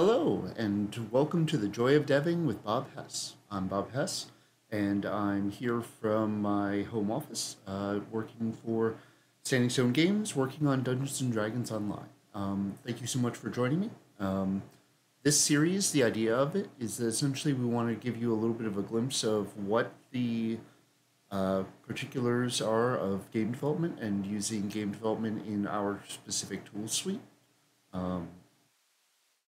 Hello, and welcome to the Joy of Deving with Bob Hess. I'm Bob Hess, and I'm here from my home office, working for Standing Stone Games, working on Dungeons and Dragons Online. Thank you so much for joining me. This series, the idea of it is that essentially we want to give you a little bit of a glimpse of what the particulars are of game development and using game development in our specific tool suite. Um,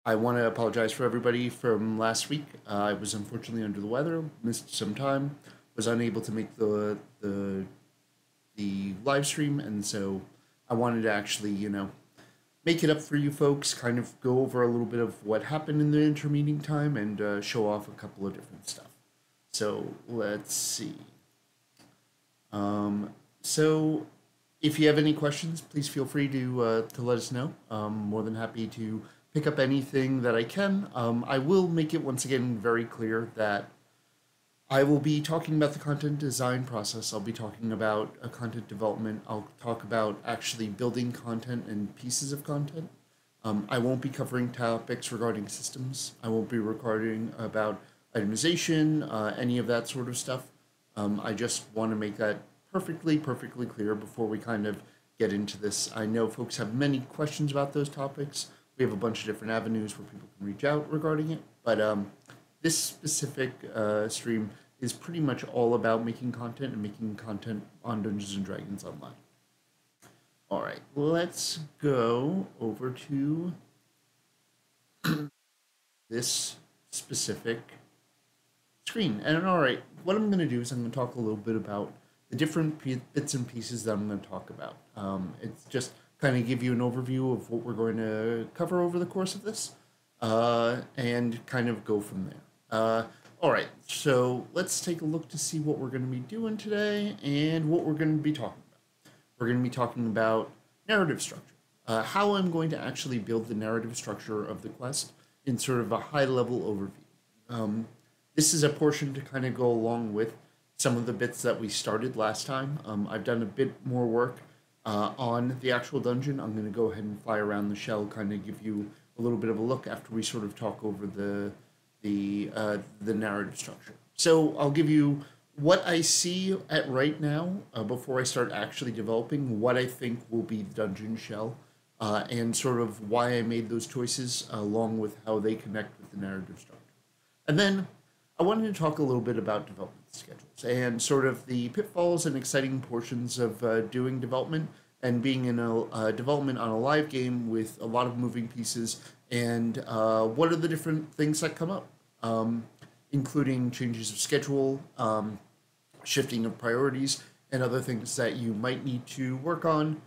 I want to apologize for everybody from last week. I was unfortunately under the weather, missed some time, was unable to make the live stream, and so I wanted to actually, make it up for you folks. Kind of go over a little bit of what happened in the intermeeting time and show off a couple of different stuff. So let's see. So if you have any questions, please feel free to let us know. More than happy to pick up anything that I can. I will make it once again very clear that I will be talking about the content design process. I'll be talking about content development. I'll talk about actually building content and pieces of content. I won't be covering topics regarding systems. I won't be recording about itemization, any of that sort of stuff. I just want to make that perfectly clear before we kind of get into this. I know folks have many questions about those topics. We have a bunch of different avenues where people can reach out regarding it, but this specific stream is pretty much all about making content and making content on Dungeons and Dragons Online. All right, let's go over to this specific screen. And all right, what I'm going to do is I'm going to talk a little bit about the different bits and pieces that I'm going to talk about. It's just kind of give you an overview of what we're going to cover over the course of this, and kind of go from there. All right, so let's take a look to see what we're going to be doing today and what we're going to be talking about. We're going to be talking about narrative structure, how I'm going to actually build the narrative structure of the quest in sort of a high-level overview. This is a portion to kind of go along with some of the bits that we started last time. I've done a bit more work on the actual dungeon. I'm going to go ahead and fly around the shell, kind of give you a little bit of a look after we sort of talk over the narrative structure. So I'll give you what I see at right now before I start actually developing what I think will be the dungeon shell, and sort of why I made those choices, along with how they connect with the narrative structure. And then I wanted to talk a little bit about development schedules and sort of the pitfalls and exciting portions of doing development and being in a development on a live game with a lot of moving pieces, and what are the different things that come up, including changes of schedule, shifting of priorities, and other things that you might need to work on,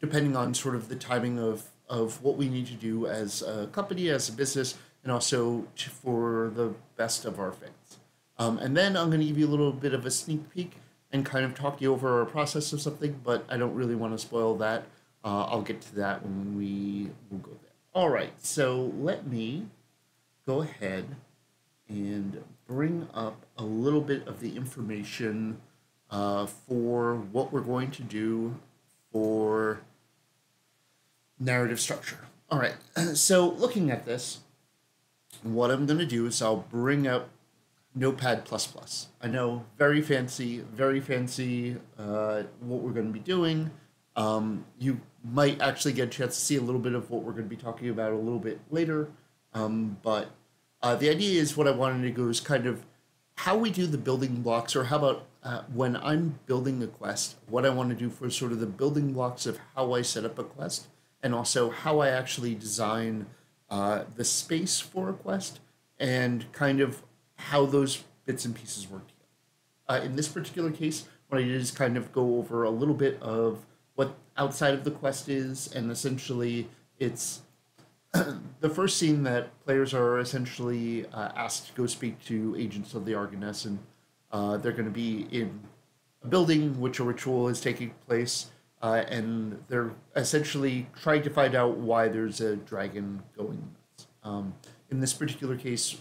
depending on sort of the timing of what we need to do as a company, as a business, and also for the best of our fans. And then I'm going to give you a little bit of a sneak peek and kind of talk you over a process of something, but I don't really want to spoil that. I'll get to that when we will go there. All right, so let me go ahead and bring up a little bit of the information for what we're going to do for narrative structure. All right, so looking at this, what I'm going to do is I'll bring up Notepad++. I know, very fancy, what we're going to be doing. You might actually get a chance to see a little bit of what we're going to be talking about a little bit later. But the idea is what I wanted to go is kind of how we do the building blocks, or how about when I'm building a quest, what I want to do for sort of the building blocks of how I set up a quest, and also how I actually design the space for a quest, and kind of how those bits and pieces work together. In this particular case, what I did is kind of go over a little bit of what outside of the quest is, and essentially it's the first scene that players are essentially asked to go speak to agents of the Argoness, and they're going to be in a building which a ritual is taking place, and they're essentially trying to find out why there's a dragon going nuts. In this particular case,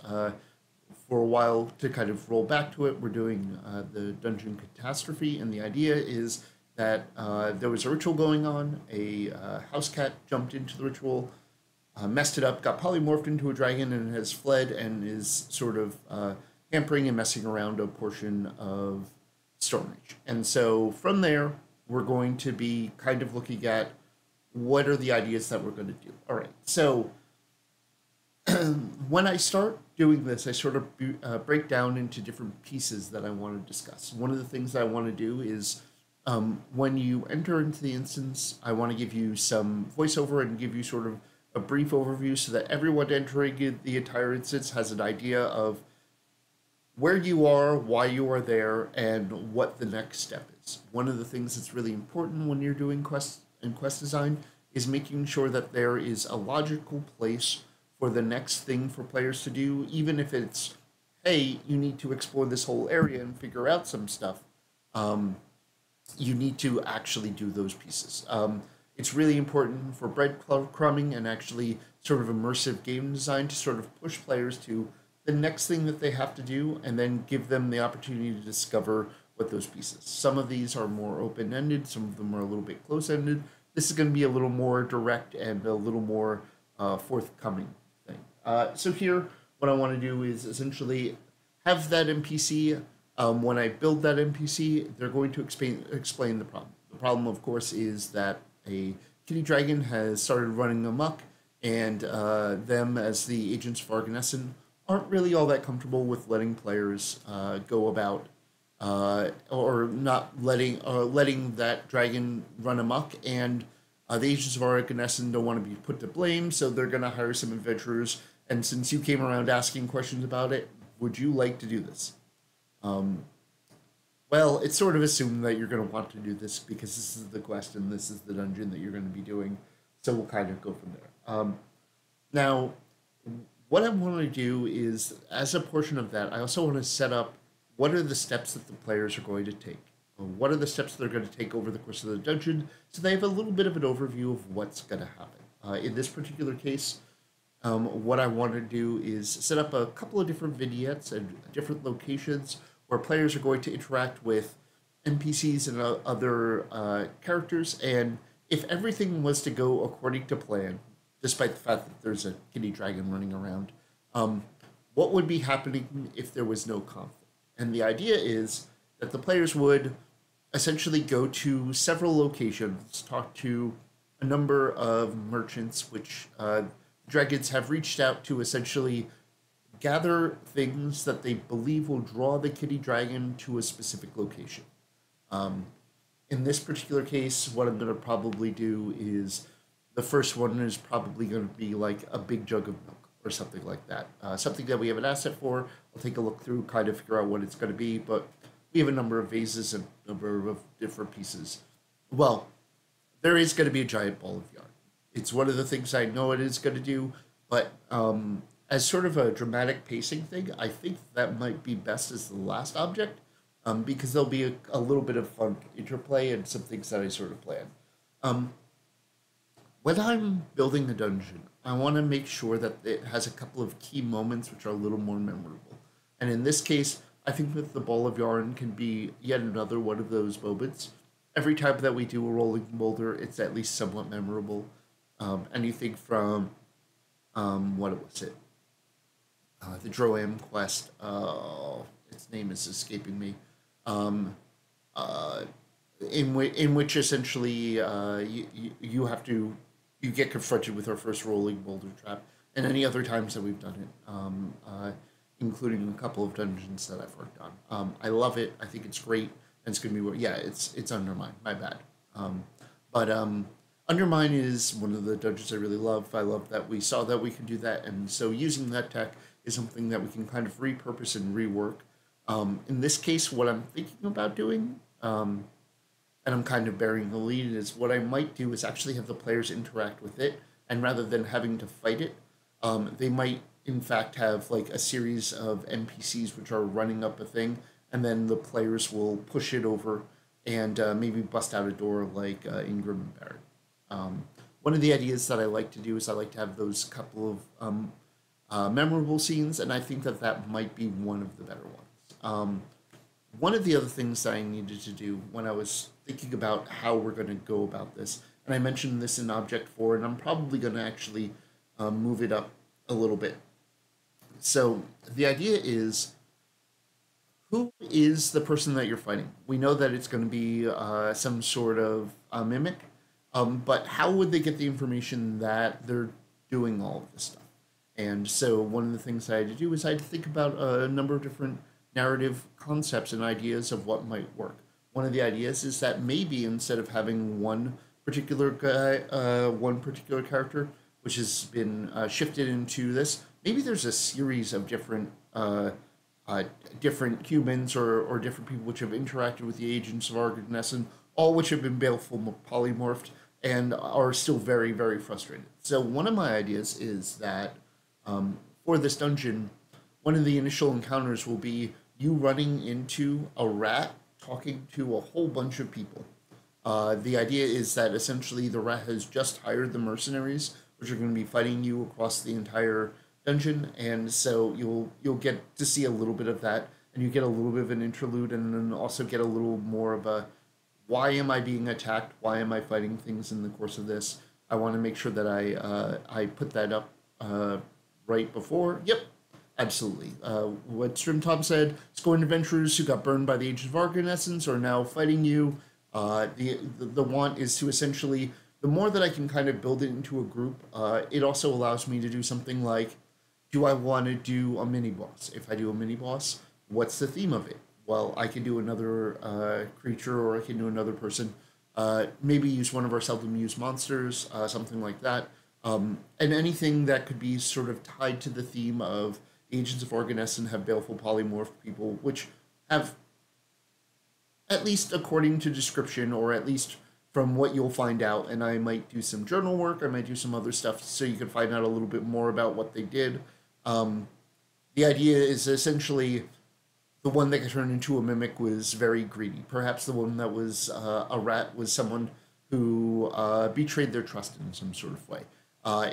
for a while, to kind of roll back to it, we're doing the dungeon catastrophe, and the idea is that there was a ritual going on. A house cat jumped into the ritual, messed it up, got polymorphed into a dragon, and has fled and is sort of hampering and messing around a portion of Stormreach. And so from there, we're going to be kind of looking at what are the ideas that we're going to do. All right, so when I start doing this, I sort of break down into different pieces that I want to discuss. One of the things that I want to do is when you enter into the instance, I want to give you some voiceover and give you sort of a brief overview so that everyone entering the entire instance has an idea of where you are, why you are there, and what the next step is. One of the things that's really important when you're doing quests and quest design is making sure that there is a logical place for the next thing for players to do, even if it's, hey, you need to explore this whole area and figure out some stuff. You need to actually do those pieces. It's really important for breadcrumbing and actually sort of immersive game design to sort of push players to the next thing that they have to do and then give them the opportunity to discover what those pieces. Some of these are more open-ended, some of them are a little bit close-ended. This is going to be a little more direct and a little more forthcoming thing. So here, what I want to do is essentially have that NPC. When I build that NPC, they're going to explain the problem. The problem, of course, is that a kitty dragon has started running amok, and them, as the agents of Arganesson, aren't really all that comfortable with letting players go about or not letting that dragon run amok, and the agents of Arganesson don't want to be put to blame, so they're going to hire some adventurers. And since you came around asking questions about it, would you like to do this? Well, it's sort of assumed that you're going to want to do this because this is the quest and this is the dungeon that you're going to be doing. So we'll kind of go from there. Now, what I want to do is, as a portion of that, I also want to set up what are the steps that the players are going to take. What are the steps they're going to take over the course of the dungeon, so they have a little bit of an overview of what's going to happen. In this particular case, what I want to do is set up a couple of different vignettes and different locations where players are going to interact with NPCs and other characters, and if everything was to go according to plan, despite the fact that there's a kitty dragon running around, what would be happening if there was no conflict? And the idea is that the players would essentially go to several locations, talk to a number of merchants, which dragons have reached out to essentially gather things that they believe will draw the kitty dragon to a specific location. In this particular case, what I'm going to probably do is the first one is probably going to be like a big jug of milk or something like that. Something that we have an asset for. I'll take a look through, kind of figure out what it's going to be, but we have a number of vases and a number of different pieces. Well, there is going to be a giant ball of yarn. It's one of the things I know it is going to do, but as sort of a dramatic pacing thing, I think that might be best as the last object, because there'll be a little bit of fun interplay and some things that I sort of plan. When I'm building a dungeon, I want to make sure that it has a couple of key moments which are a little more memorable. And in this case, I think that the ball of yarn can be yet another one of those moments. Every time that we do a rolling boulder, it's at least somewhat memorable. Anything from, what was it? The Droam quest. Its name is escaping me. In which essentially you have to, you get confronted with our first rolling boulder trap, and any other times that we've done it, including a couple of dungeons that I've worked on. I love it. I think it's great, and it's gonna be, yeah, it's Undermine. My bad. But Undermine is one of the dungeons I really love. I love that we saw that we can do that, and so using that tech is something that we can kind of repurpose and rework. In this case, what I'm thinking about doing, and I'm kind of bearing the lead, is what I might do is actually have the players interact with it, and rather than having to fight it, they might in fact have like a series of NPCs which are running up a thing, and then the players will push it over and maybe bust out a door like Ingram and Barrett. One of the ideas that I like to do is I like to have those couple of memorable scenes, and I think that that might be one of the better ones. One of the other things that I needed to do when I was thinking about how we're going to go about this, and I mentioned this in Object 4, and I'm probably going to actually move it up a little bit. So the idea is, who is the person that you're fighting? We know that it's going to be some sort of mimic, but how would they get the information that they're doing all of this stuff? And so one of the things I had to do is I had to think about a number of different narrative concepts and ideas of what might work. One of the ideas is that maybe instead of having one particular guy, one particular character, which has been shifted into this, maybe there's a series of uh, different humans or different people which have interacted with the agents of Arganesson, all which have been baleful polymorphed and are still very, very frustrated. So one of my ideas is that for this dungeon, one of the initial encounters will be you running into a rat talking to a whole bunch of people. The idea is that essentially the rat has just hired the mercenaries, which are going to be fighting you across the entire dungeon, and so you'll get to see a little bit of that, and you get a little bit of an interlude, and then also get a little more of a why am I being attacked? Why am I fighting things in the course of this? I want to make sure that I put that up right before. Yep, absolutely. What Strimtom said, scorned adventurers who got burned by the Age of Arcanessence are now fighting you. The want is to essentially, the more that I can kind of build it into a group, it also allows me to do something like, do I want to do a mini boss? If I do a mini boss, what's the theme of it? Well, I can do another creature, or I can do another person. Maybe use one of our seldom used monsters, something like that. And anything that could be sort of tied to the theme of Agents of Organesson have baleful polymorphed people, which have, at least according to description, or at least from what you'll find out, and I might do some journal work, I might do some other stuff so you can find out a little bit more about what they did. The idea is essentially the one that got turned into a mimic was very greedy. Perhaps the one that was a rat was someone who betrayed their trust in some sort of way.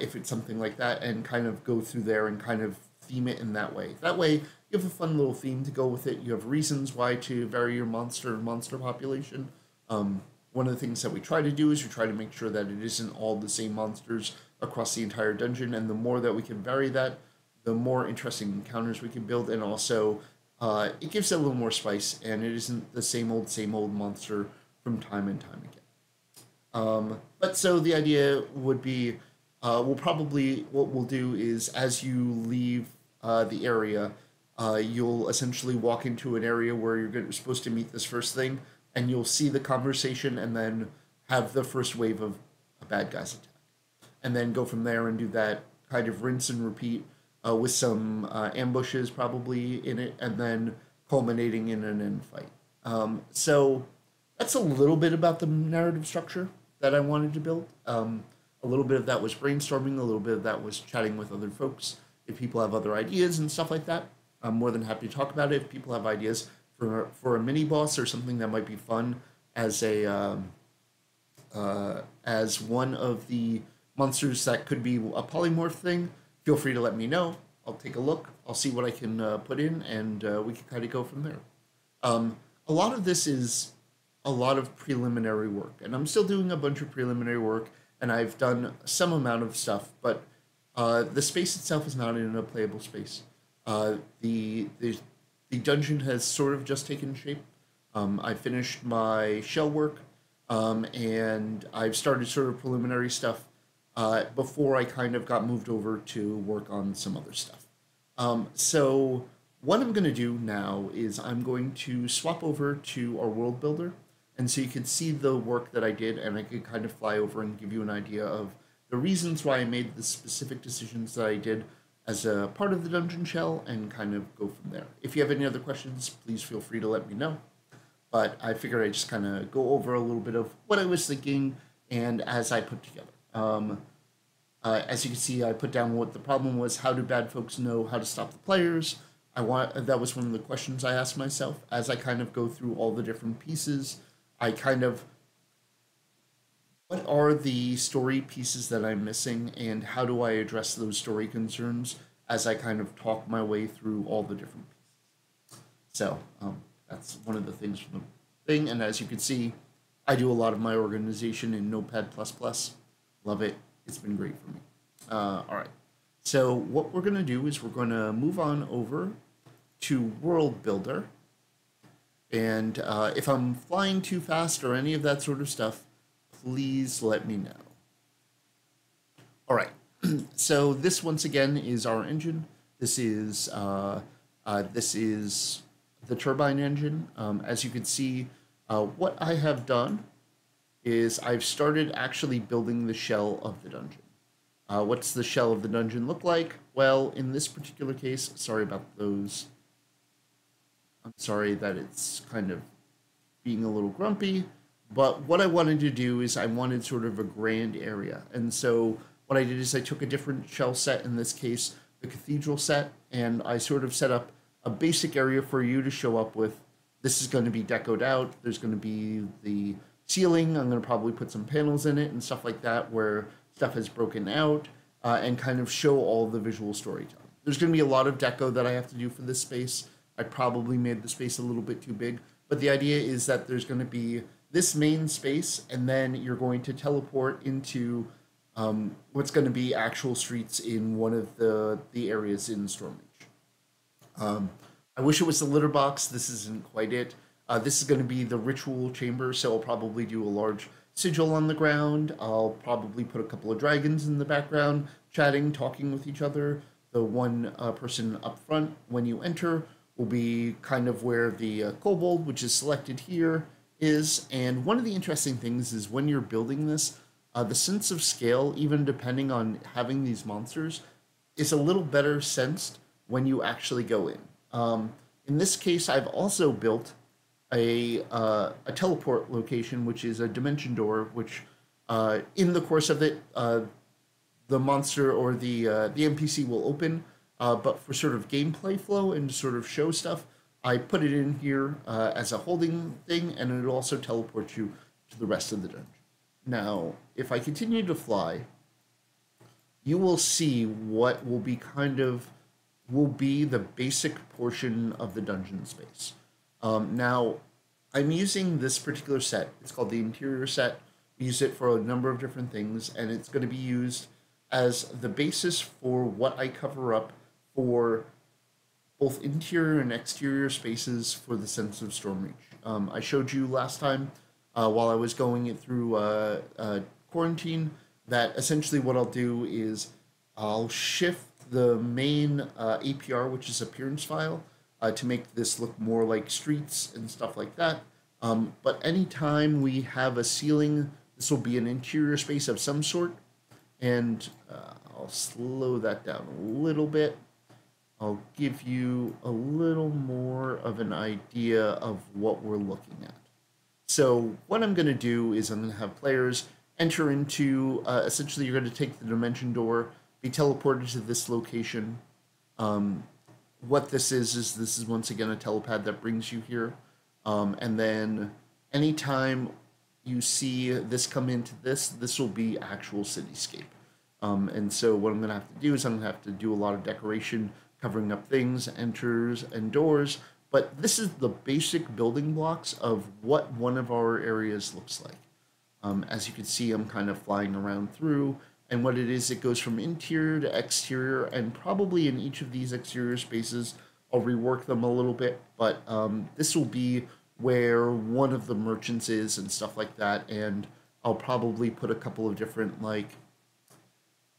If it's something like that, and kind of go through there and kind of theme it in that way. That way, you have a fun little theme to go with it. You have reasons why to vary your monster population. One of the things that we try to do is we try to make sure that it isn't all the same monsters across the entire dungeon, and the more that we can vary that, the more interesting encounters we can build, and also it gives it a little more spice, and it isn't the same old monster from time and time again. But so the idea would be, what we'll do is as you leave the area, you'll essentially walk into an area where supposed to meet this first thing, and you'll see the conversation, and then have the first wave of a bad guy's attack, and then go from there and do that kind of rinse and repeat with some ambushes probably in it, and then culminating in an end fight. So that's a little bit about the narrative structure that I wanted to build. A little bit of that was brainstorming, a little bit of that was chatting with other folks. If people have other ideas and stuff like that, I'm more than happy to talk about it. If people have ideas for a mini boss or something that might be fun as as one of the monsters that could be a polymorph thing, feel free to let me know. I'll take a look. I'll see what I can put in, and we can kind of go from there. A lot of this is a lot of preliminary work, and I'm still doing a bunch of preliminary work, and I've done some amount of stuff, but the space itself is not in a playable space. The dungeon has sort of just taken shape. I finished my shell work, and I've started sort of preliminary stuff before I kind of got moved over to work on some other stuff. So what I'm going to do now is I'm going to swap over to our world builder, and so you can see the work that I did, and I could kind of fly over and give you an idea of the reasons why I made the specific decisions that I did as a part of the dungeon shell, and kind of go from there. If you have any other questions, please feel free to let me know. But I figured I'd just kind of go over a little bit of what I was thinking, and as I put together. As you can see, I put down what the problem was. How do bad folks know how to stop the players? That was one of the questions I asked myself. As I kind of go through all the different pieces, what are the story pieces that I'm missing, and how do I address those story concerns as I kind of talk my way through all the different pieces. So that's one of the things from the thing, and as you can see, I do a lot of my organization in Notepad++. Love it. It's been great for me. All right. So what we're going to do is we're going to move on over to World Builder. And if I'm flying too fast or any of that sort of stuff, please let me know. All right. So this once again is our engine. This is the turbine engine. As you can see, what I have done is I've started actually building the shell of the dungeon. What's the shell of the dungeon look like? Well, in this particular case, sorry about those. I'm sorry that it's kind of being a little grumpy, but what I wanted to do is I wanted sort of a grand area. And so what I did is I took a different shell set, in this case, the cathedral set, and I sort of set up a basic area for you to show up with. This is going to be decoed out. There's going to be the ceiling. I'm going to probably put some panels in it and stuff like that where stuff is broken out and kind of show all the visual storytelling. There's going to be a lot of deco that I have to do for this space. I probably made the space a little bit too big, but the idea is that there's going to be this main space, and then you're going to teleport into what's going to be actual streets in one of the areas in Stormreach. I wish it was the litter box. This isn't quite it. This is going to be the ritual chamber, so I'll probably do a large sigil on the ground. I'll probably put a couple of dragons in the background, chatting, talking with each other. The one person up front when you enter will be kind of where the kobold, which is selected here, is. And one of the interesting things is when you're building this, the sense of scale, even depending on having these monsters, is a little better sensed when you actually go in. In this case, I've also built a teleport location, which is a dimension door, which in the course of it, the monster or the NPC will open. But for sort of gameplay flow and to sort of show stuff, I put it in here as a holding thing, and it'll also teleport you to the rest of the dungeon. Now, if I continue to fly, you will see what will be the basic portion of the dungeon space. Now, I'm using this particular set. It's called the interior set. We use it for a number of different things, and it's going to be used as the basis for what I cover up for both interior and exterior spaces for the Sense of Stormreach. I showed you last time while I was going it through quarantine that essentially what I'll do is I'll shift the main APR, which is appearance file, to make this look more like streets and stuff like that. But anytime we have a ceiling, this will be an interior space of some sort. And I'll slow that down a little bit. I'll give you a little more of an idea of what we're looking at. So what I'm going to do is I'm going to have players enter into, essentially you're going to take the dimension door, be teleported to this location. What this is once again a telepad that brings you here. And then anytime you see this come into this will be actual cityscape. And so what I'm going to have to do is I'm going to have to do a lot of decoration, covering up things, enters, and doors. But this is the basic building blocks of what one of our areas looks like. As you can see, I'm kind of flying around through. And what it is, it goes from interior to exterior. And probably in each of these exterior spaces, I'll rework them a little bit. But this will be where one of the merchants is and stuff like that. And I'll probably put a couple of different, like,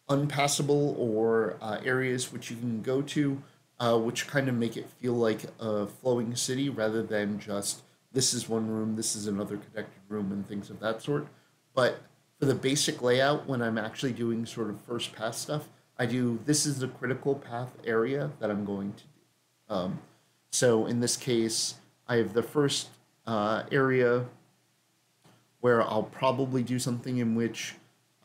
unpassable or areas which you can go to, which kind of make it feel like a flowing city rather than just this is one room, this is another connected room, and things of that sort. But for the basic layout, when I'm actually doing sort of first pass stuff, I do this is the critical path area that I'm going to do. So in this case, I have the first area where I'll probably do something in which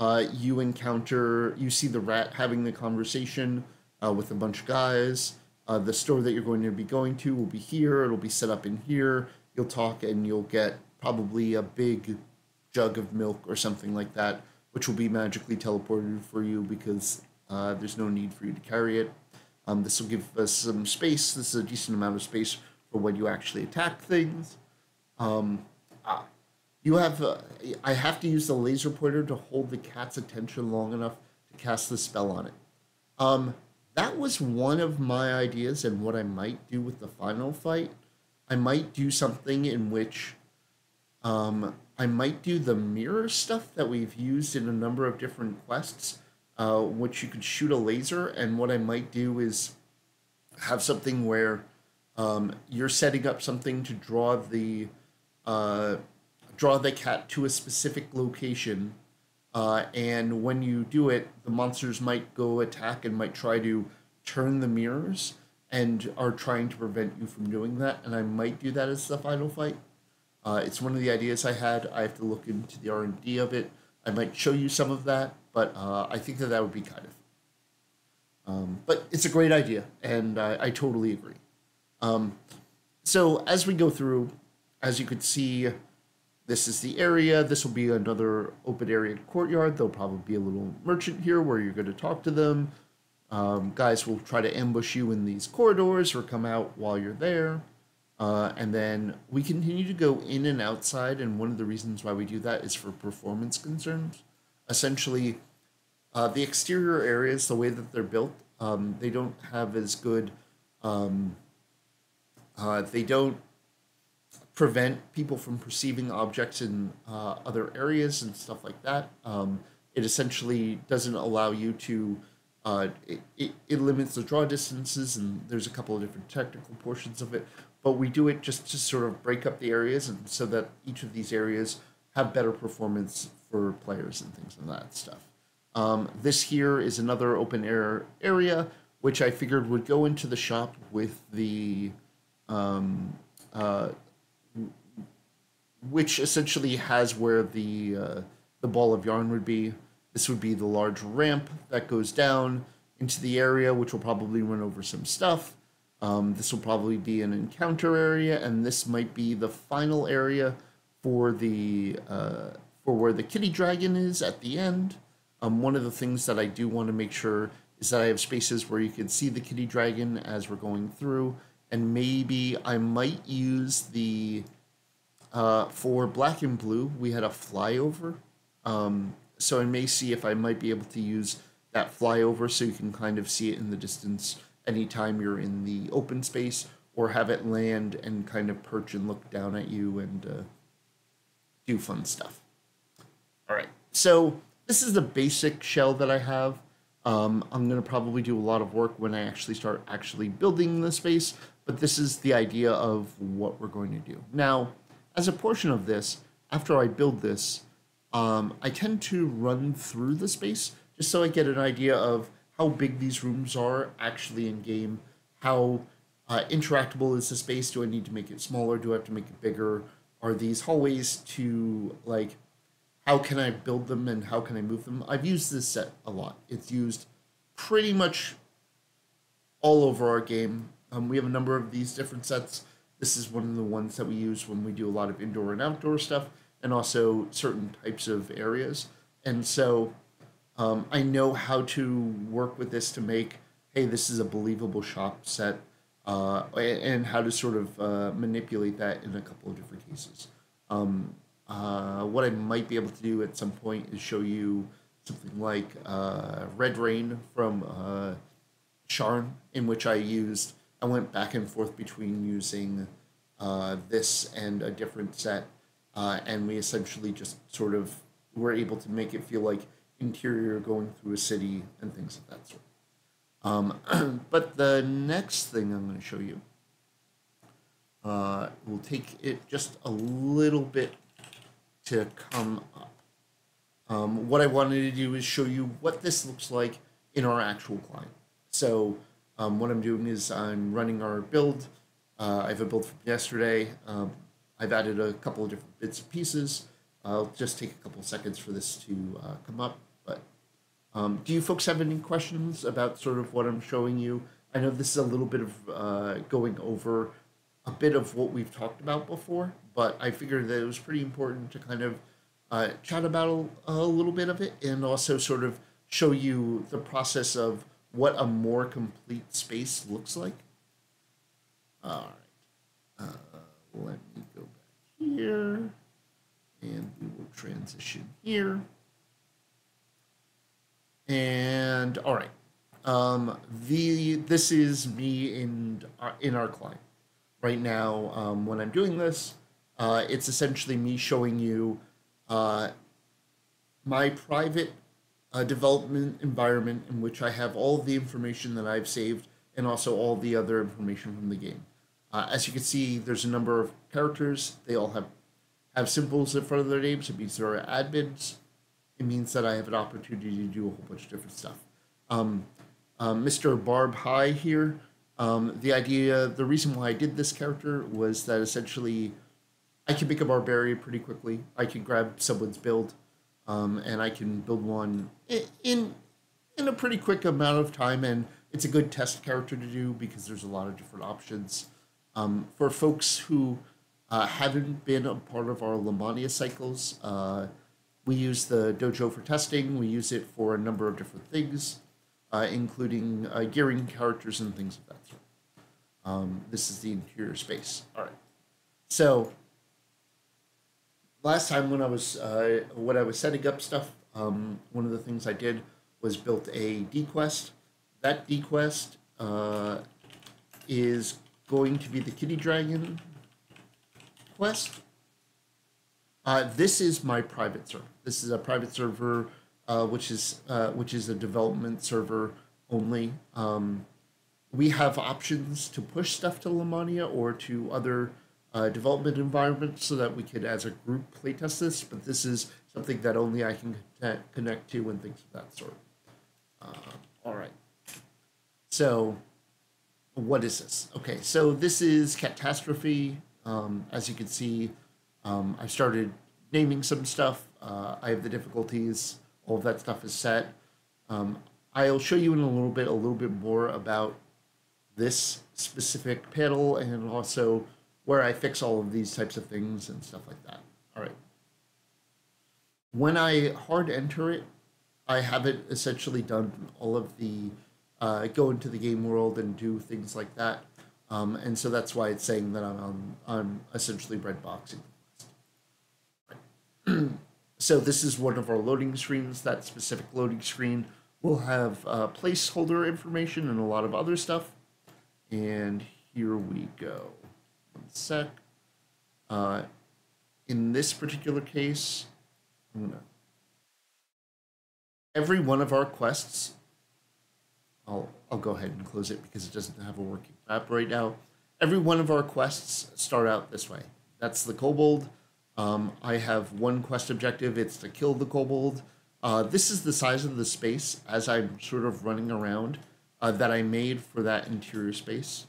you see the rat having the conversation with a bunch of guys. The store that you're going to be going to will be here. It'll be set up in here. You'll talk and you'll get probably a big jug of milk or something like that, which will be magically teleported for you because there's no need for you to carry it. This will give us some space. This is a decent amount of space for when you actually attack things. I have to use the laser pointer to hold the cat's attention long enough to cast the spell on it. Um, that was one of my ideas, and what I might do with the final fight. I might do something in which I might do the mirror stuff that we've used in a number of different quests, which you could shoot a laser. And what I might do is have something where you're setting up something to uh, draw the cat to a specific location, and when you do it, the monsters might go attack and might try to turn the mirrors and are trying to prevent you from doing that. And I might do that as the final fight. It's one of the ideas I had. I have to look into the R&D of it. I might show you some of that, but I think that would be kind of. But it's a great idea, and I totally agree. So as we go through, as you could see, this is the area. This will be another open area courtyard. There'll probably be a little merchant here where you're going to talk to them. Guys will try to ambush you in these corridors or come out while you're there. And then we continue to go in and outside, and one of the reasons why we do that is for performance concerns. Essentially, the exterior areas, the way that they're built, they don't have as good, they don't prevent people from perceiving objects in other areas and stuff like that. It essentially doesn't allow you to, it limits the draw distances, and there's a couple of different technical portions of it, but we do it just to sort of break up the areas and so that each of these areas have better performance for players and things and that stuff. This here is another open air area, which I figured would go into the shop with the, which essentially has where the ball of yarn would be. This would be the large ramp that goes down into the area, which will probably run over some stuff. This will probably be an encounter area, and this might be the final area for the for where the kitty dragon is at the end. One of the things that I do want to make sure is that I have spaces where you can see the kitty dragon as we're going through, and maybe I might use the for black and blue, we had a flyover. So I may see if I might be able to use that flyover so you can kind of see it in the distance anytime you're in the open space, or have it land and kind of perch and look down at you and do fun stuff. All right, so this is the basic shell that I have. I'm going to probably do a lot of work when I actually start building the space, but this is the idea of what we're going to do. Now, as a portion of this, after I build this, I tend to run through the space just so I get an idea of how big these rooms are actually in game, how interactable is the space, do I need to make it smaller, do I have to make it bigger, are these hallways to, like, how can I build them and how can I move them? I've used this set a lot. It's used pretty much all over our game. We have a number of these different sets. This is one of the ones that we use when we do a lot of indoor and outdoor stuff, and also certain types of areas. And so I know how to work with this to make, hey, this is a believable shop set, and how to sort of manipulate that in a couple of different cases. What I might be able to do at some point is show you something like Red Rain from Sharn, in which I went back and forth between using this and a different set, and we essentially just sort of were able to make it feel like interior going through a city and things of that sort. But the next thing I'm going to show you will take it just a little bit to come up. What I wanted to do is show you what this looks like in our actual client. So what I'm doing is I'm running our build. I have a build from yesterday. I've added a couple of different bits and pieces. I'll just take a couple seconds for this to come up. But do you folks have any questions about sort of what I'm showing you? I know this is a little bit of going over a bit of what we've talked about before, but I figured that it was pretty important to kind of chat about a little bit of it, and also sort of show you the process of what a more complete space looks like. All right, let me go back here, and we will transition here. And all right, this is me in our client right now. When I'm doing this, it's essentially me showing you uh, my private development environment in which I have all of the information that I've saved and also all the other information from the game. As you can see, there's a number of characters. They all have symbols in front of their names. It means there are admins. It means that I have an opportunity to do a whole bunch of different stuff. Mr. Barb High here. The reason why I did this character was that essentially I can make a barbarian pretty quickly. I can grab someone's build, and I can build one in a pretty quick amount of time. And it's a good test character to do because there's a lot of different options. For folks who haven't been a part of our Lamania cycles, we use the dojo for testing. We use it for a number of different things, including gearing characters and things of that sort. This is the interior space. All right. So last time when I was setting up stuff, one of the things I did was built a D-Quest. That D-Quest is going to be the Kitty Dragon quest. This is my private server. This is a private server, which is a development server only. We have options to push stuff to Lamania or to other development environments so that we could, as a group, playtest this. But this is something that only I can connect to and things of that sort. All right. So, what is this? Okay, so this is Catastrophe. As you can see, I started naming some stuff. I have the difficulties. All of that stuff is set. I'll show you in a little bit more about this specific panel and also where I fix all of these types of things and stuff like that. All right. When I hard enter it, I have it essentially done all of the go into the game world and do things like that. And so that's why it's saying that I'm essentially red boxing. So this is one of our loading screens. That specific loading screen will have placeholder information and a lot of other stuff. And here we go. One sec. In this particular case, every one of our quests, I'll go ahead and close it because it doesn't have a working map right now. Every one of our quests start out this way. That's the kobold. I have one quest objective. It's to kill the kobold. This is the size of the space as I'm sort of running around that I made for that interior space.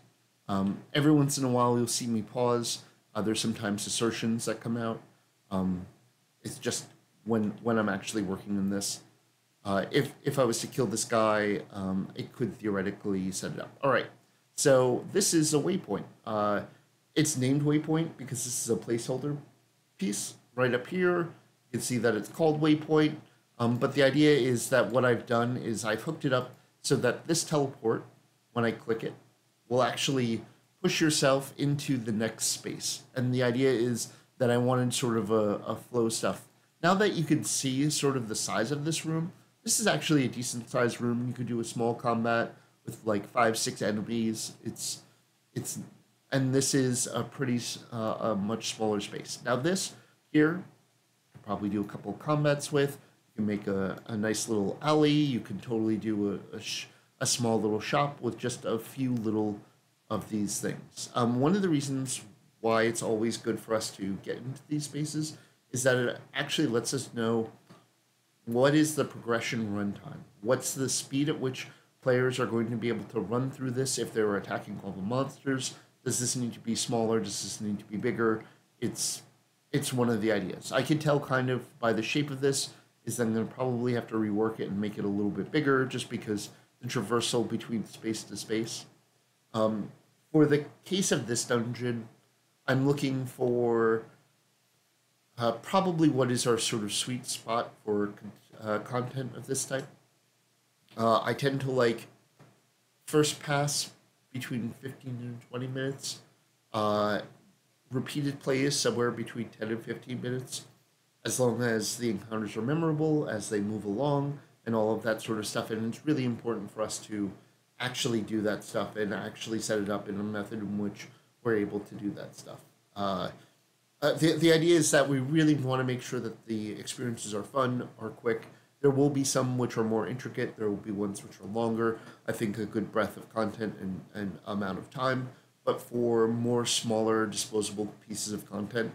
Every once in a while, you'll see me pause. There's sometimes assertions that come out. It's just when I'm actually working in this. If I was to kill this guy, it could theoretically set it up. All right, so this is a waypoint. It's named waypoint because this is a placeholder piece right up here. You can see that it's called waypoint. But the idea is that what I've done is I've hooked it up so that this teleport, when I click it, will actually push yourself into the next space. And the idea is that I wanted sort of a flow stuff. Now that you can see sort of the size of this room, this is actually a decent sized room. You could do a small combat with like 5-6 enemies. And this is a much smaller space. Now this here, you could probably do a couple of combats with. You can make a nice little alley. You can totally do a small little shop with just a few little of these things. One of the reasons why it's always good for us to get into these spaces is that it actually lets us know what is the progression runtime. What's the speed at which players are going to be able to run through this if they're attacking all the monsters? Does this need to be smaller? Does this need to be bigger? It's one of the ideas. I can tell kind of by the shape of this is that I'm going to probably have to rework it and make it a little bit bigger just because the traversal between space to space. For the case of this dungeon, I'm looking for probably what is our sort of sweet spot for content of this type. I tend to like first pass between 15 and 20 minutes. Repeated play is somewhere between 10 and 15 minutes. As long as the encounters are memorable, as they move along, and all of that sort of stuff. And it's really important for us to actually do that stuff and actually set it up in a method in which we're able to do that stuff. The idea is that we really want to make sure that the experiences are fun, are quick. There will be some which are more intricate. There will be ones which are longer. I think a good breadth of content and amount of time. But for more smaller, disposable pieces of content,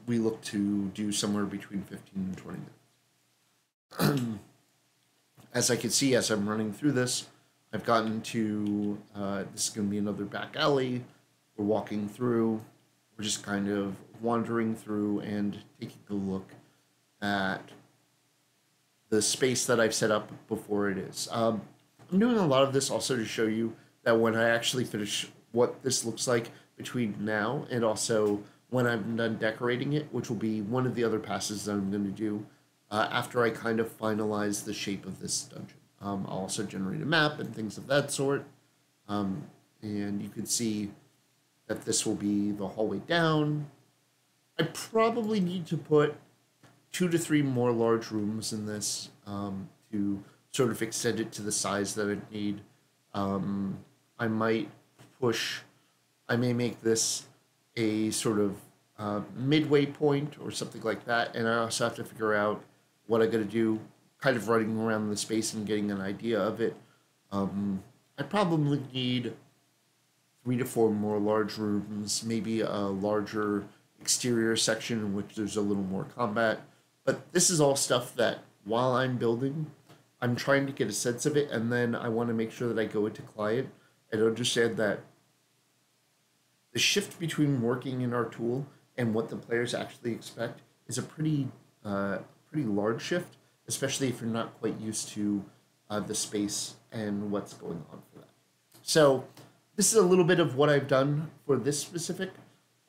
we look to do somewhere between 15 and 20 minutes. As I can see, as I'm running through this, I've gotten to, this is going to be another back alley. We're walking through. We're just kind of wandering through and taking a look at the space that I've set up before it is. I'm doing a lot of this also to show you that when I actually finish what this looks like between now and also when I'm done decorating it, which will be one of the other passes that I'm going to do after I kind of finalize the shape of this dungeon. I'll also generate a map and things of that sort. And you can see that this will be the hallway down. I probably need to put 2 to 3 more large rooms in this to sort of extend it to the size that I need. I might I may make this a sort of midway point or something like that, and I also have to figure out what I got to do, kind of running around the space and getting an idea of it. I probably need 3 to 4 more large rooms, maybe a larger exterior section in which there's a little more combat. But this is all stuff that while I'm building, I'm trying to get a sense of it, and then I want to make sure that I go into client and understand that the shift between working in our tool and what the players actually expect is a pretty large shift, especially if you're not quite used to the space and what's going on for that. So this is a little bit of what I've done for this specific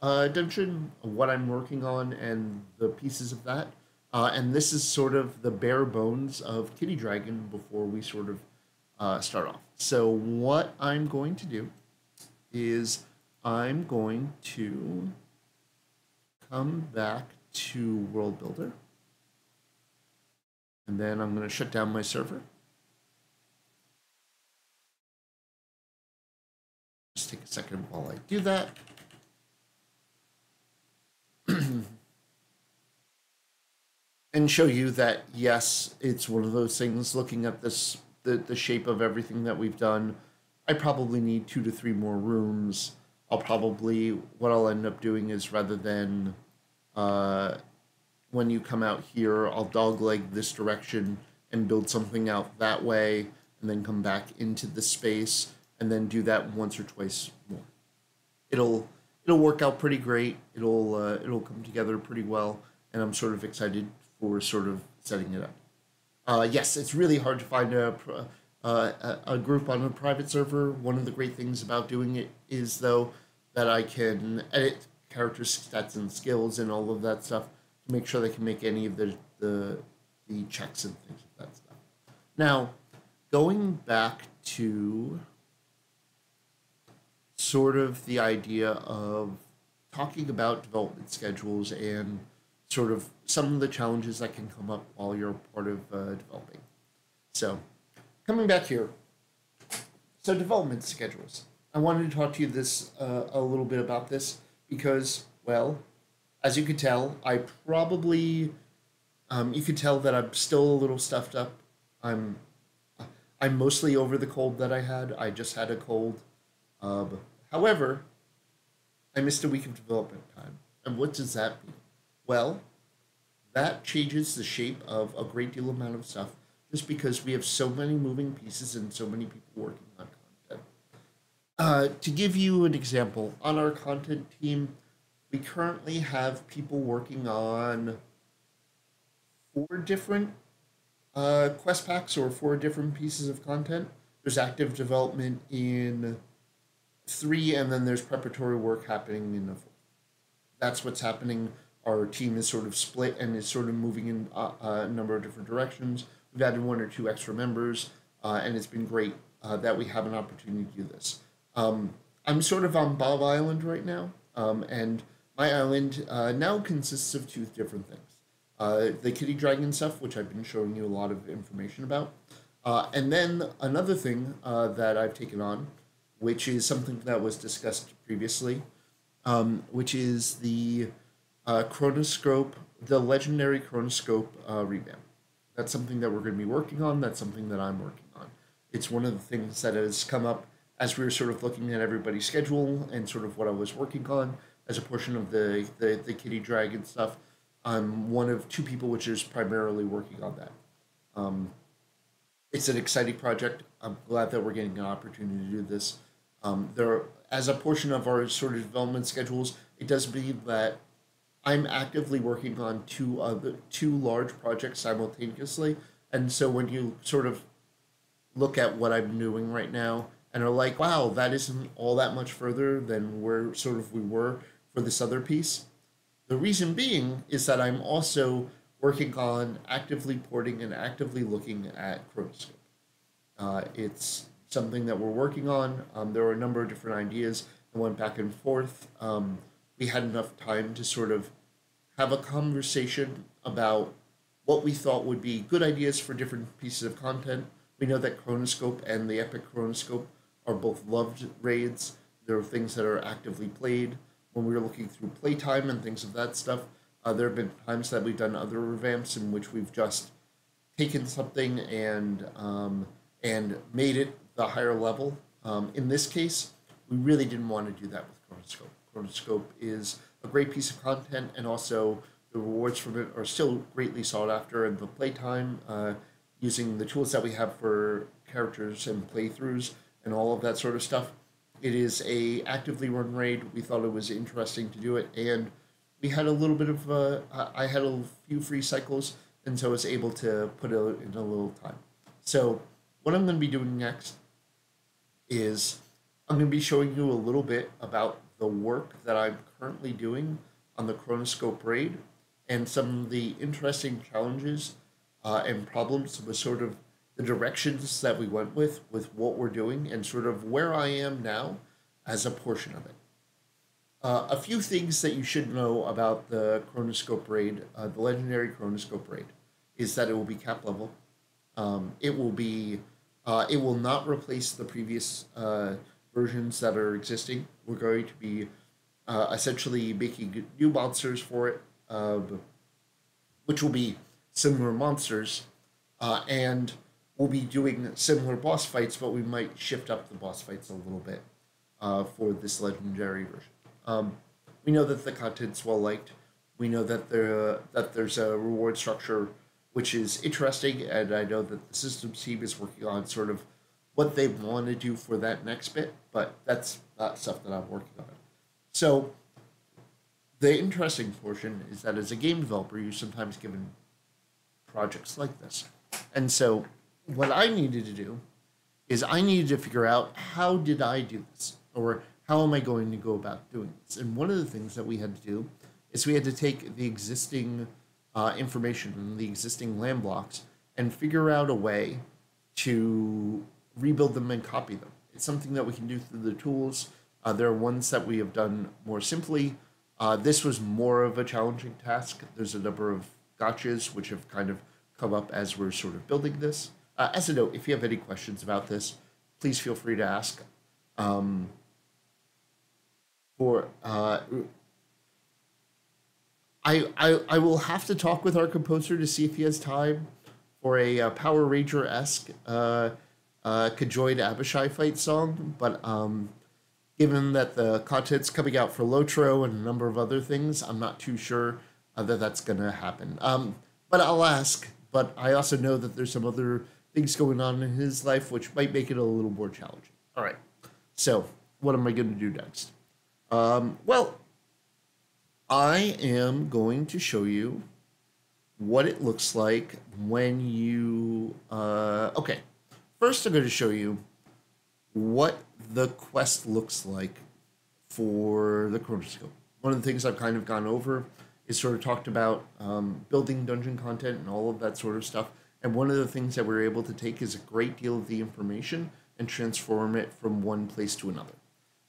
dungeon, what I'm working on, and the pieces of that. And this is sort of the bare bones of Kitty Dragon before we sort of start off. So what I'm going to do is I'm going to come back to World Builder. And then I'm going to shut down my server. Just take a second while I do that. And show you that, yes, it's one of those things, looking at this, the shape of everything that we've done, I probably need 2 to 3 more rooms. What I'll end up doing is rather than when you come out here, I'll dogleg this direction and build something out that way, and then come back into the space, and then do that once or twice more. It'll work out pretty great. It'll come together pretty well, and I'm sort of excited for sort of setting it up. Yes, it's really hard to find a group on a private server. One of the great things about doing it is, though, that I can edit character stats and skills and all of that stuff to make sure they can make any of the checks and things of that stuff. Now, going back to sort of the idea of talking about development schedules and sort of some of the challenges that can come up while you're part of developing. So, coming back here, so development schedules. I wanted to talk to you a little bit about this because, well, as you could tell, I probably you could tell that I'm still a little stuffed up. I'm mostly over the cold that I had. I just had a cold. However, I missed a week of development time. And what does that mean? Well, that changes the shape of a great deal amount of stuff just because we have so many moving pieces and so many people working on content. To give you an example, on our content team, we currently have people working on 4 different quest packs or 4 different pieces of content. There's active development in 3, and then there's preparatory work happening in the 4th. That's what's happening. Our team is sort of split and is sort of moving in a number of different directions. We've added 1 or 2 extra members, and it's been great that we have an opportunity to do this. I'm sort of on Bob Island right now, and my island now consists of 2 different things. the kitty dragon stuff, which I've been showing you a lot of information about. And then another thing that I've taken on, which is something that was discussed previously, which is the chronoscope, the legendary chronoscope revamp. That's something that we're going to be working on. That's something that I'm working on. It's one of the things that has come up as we were sort of looking at everybody's schedule and sort of what I was working on as a portion of the Kitty Dragon stuff. I'm one of two people which is primarily working on that. Um, it's an exciting project. I'm glad that we're getting an opportunity to do this. There, as a portion of our sort of development schedules, it does mean that I'm actively working on two large projects simultaneously, and so when you sort of look at what I'm doing right now and are like, wow, that isn't all that much further than where sort of we were for this other piece. The reason being is that I'm also working on actively porting and actively looking at Chronoscope. It's something that we're working on. There are a number of different ideas that went back and forth. We had enough time to sort of have a conversation about what we thought would be good ideas for different pieces of content. We know that Chronoscope and the Epic Chronoscope are both loved raids. There are things that are actively played. When we were looking through playtime and things of that stuff, there have been times that we've done other revamps in which we've just taken something and made it the higher level. In this case, we really didn't want to do that with Chronoscope. Chronoscope is a great piece of content, and also the rewards from it are still greatly sought after. And the playtime, using the tools that we have for characters and playthroughs and all of that sort of stuff, it is a actively run raid. We thought it was interesting to do it, and we had a little bit of I had a few free cycles, and so I was able to put it in a little time. So what I'm going to be doing next is I'm going to be showing you a little bit about the work that I'm currently doing on the Chronoscope raid and some of the interesting challenges and problems with sort of the directions that we went with what we're doing and sort of where I am now as a portion of it. A few things that you should know about the Chronoscope raid, the legendary Chronoscope raid, is that it will be cap level. It will not replace the previous versions that are existing. We're going to be essentially making new monsters for it, which will be similar monsters, and we'll be doing similar boss fights, but we might shift up the boss fights a little bit for this legendary version. We know that the content's well liked. We know that there's a reward structure which is interesting, and I know that the systems team is working on sort of what they want to do for that next bit, but that's not stuff that I'm working on. So the interesting portion is that as a game developer, you're sometimes given projects like this. And so what I needed to do is I needed to figure out, how did I do this? Or how am I going to go about doing this? And one of the things that we had to do is we had to take the existing information and the existing land blocks and figure out a way to rebuild them and copy them. It's something that we can do through the tools. There are ones that we have done more simply. This was more of a challenging task. There's a number of gotchas which have kind of come up as we're sort of building this. As a note, if you have any questions about this, please feel free to ask. For I will have to talk with our composer to see if he has time for a Power Ranger-esque Kajoid Abishai fight song, but given that the content's coming out for Lotro and a number of other things, I'm not too sure that that's going to happen. But I'll ask, but I also know that there's some other things going on in his life which might make it a little more challenging. All right, so what am I going to do next? Well, I am going to show you what it looks like when you, okay. First, I'm going to show you what the quest looks like for the Chronoscope. One of the things I've kind of gone over is sort of talked about building dungeon content and all of that sort of stuff. And one of the things that we're able to take is a great deal of the information and transform it from one place to another.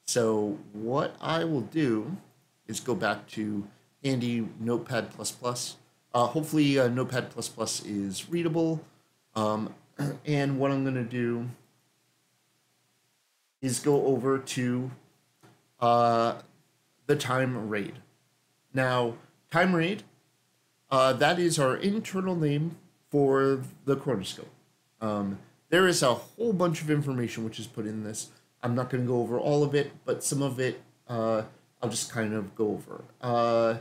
So what I will do is go back to handy Notepad++. Hopefully, Notepad++ is readable. Um, and what I'm going to do is go over to uh, the time raid. Now, time raid, that is our internal name for the chronoscope. There is a whole bunch of information which is put in this. I'm not going to go over all of it, but some of it I'll just kind of go over.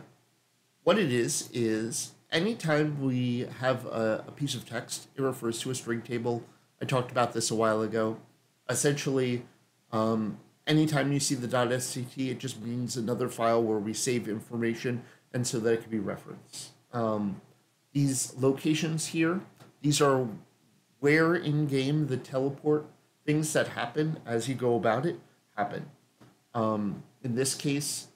What it is anytime we have a piece of text, it refers to a string table. I talked about this a while ago. Essentially, anytime you see the .sct, it just means another file where we save information and so that it can be referenced. These locations here, these are where in-game the teleport things that happen as you go about it happen. In this case,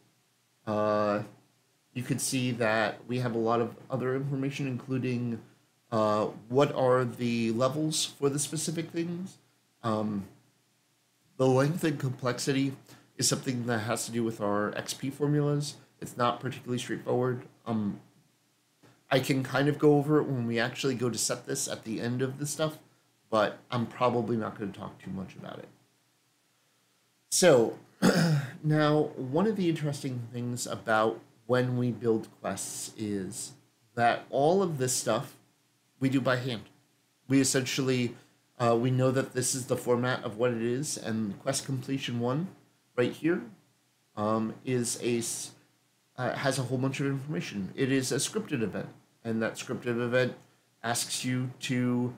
you could see that we have a lot of other information, including what are the levels for the specific things. The length and complexity is something that has to do with our XP formulas. It's not particularly straightforward. I can kind of go over it when we actually go to set this at the end of the stuff, but I'm probably not going to talk too much about it. So, now, one of the interesting things about when we build quests is that all of this stuff we do by hand. We essentially, we know that this is the format of what it is, and quest completion 1 right here has a whole bunch of information. It is a scripted event, and that scripted event asks you to,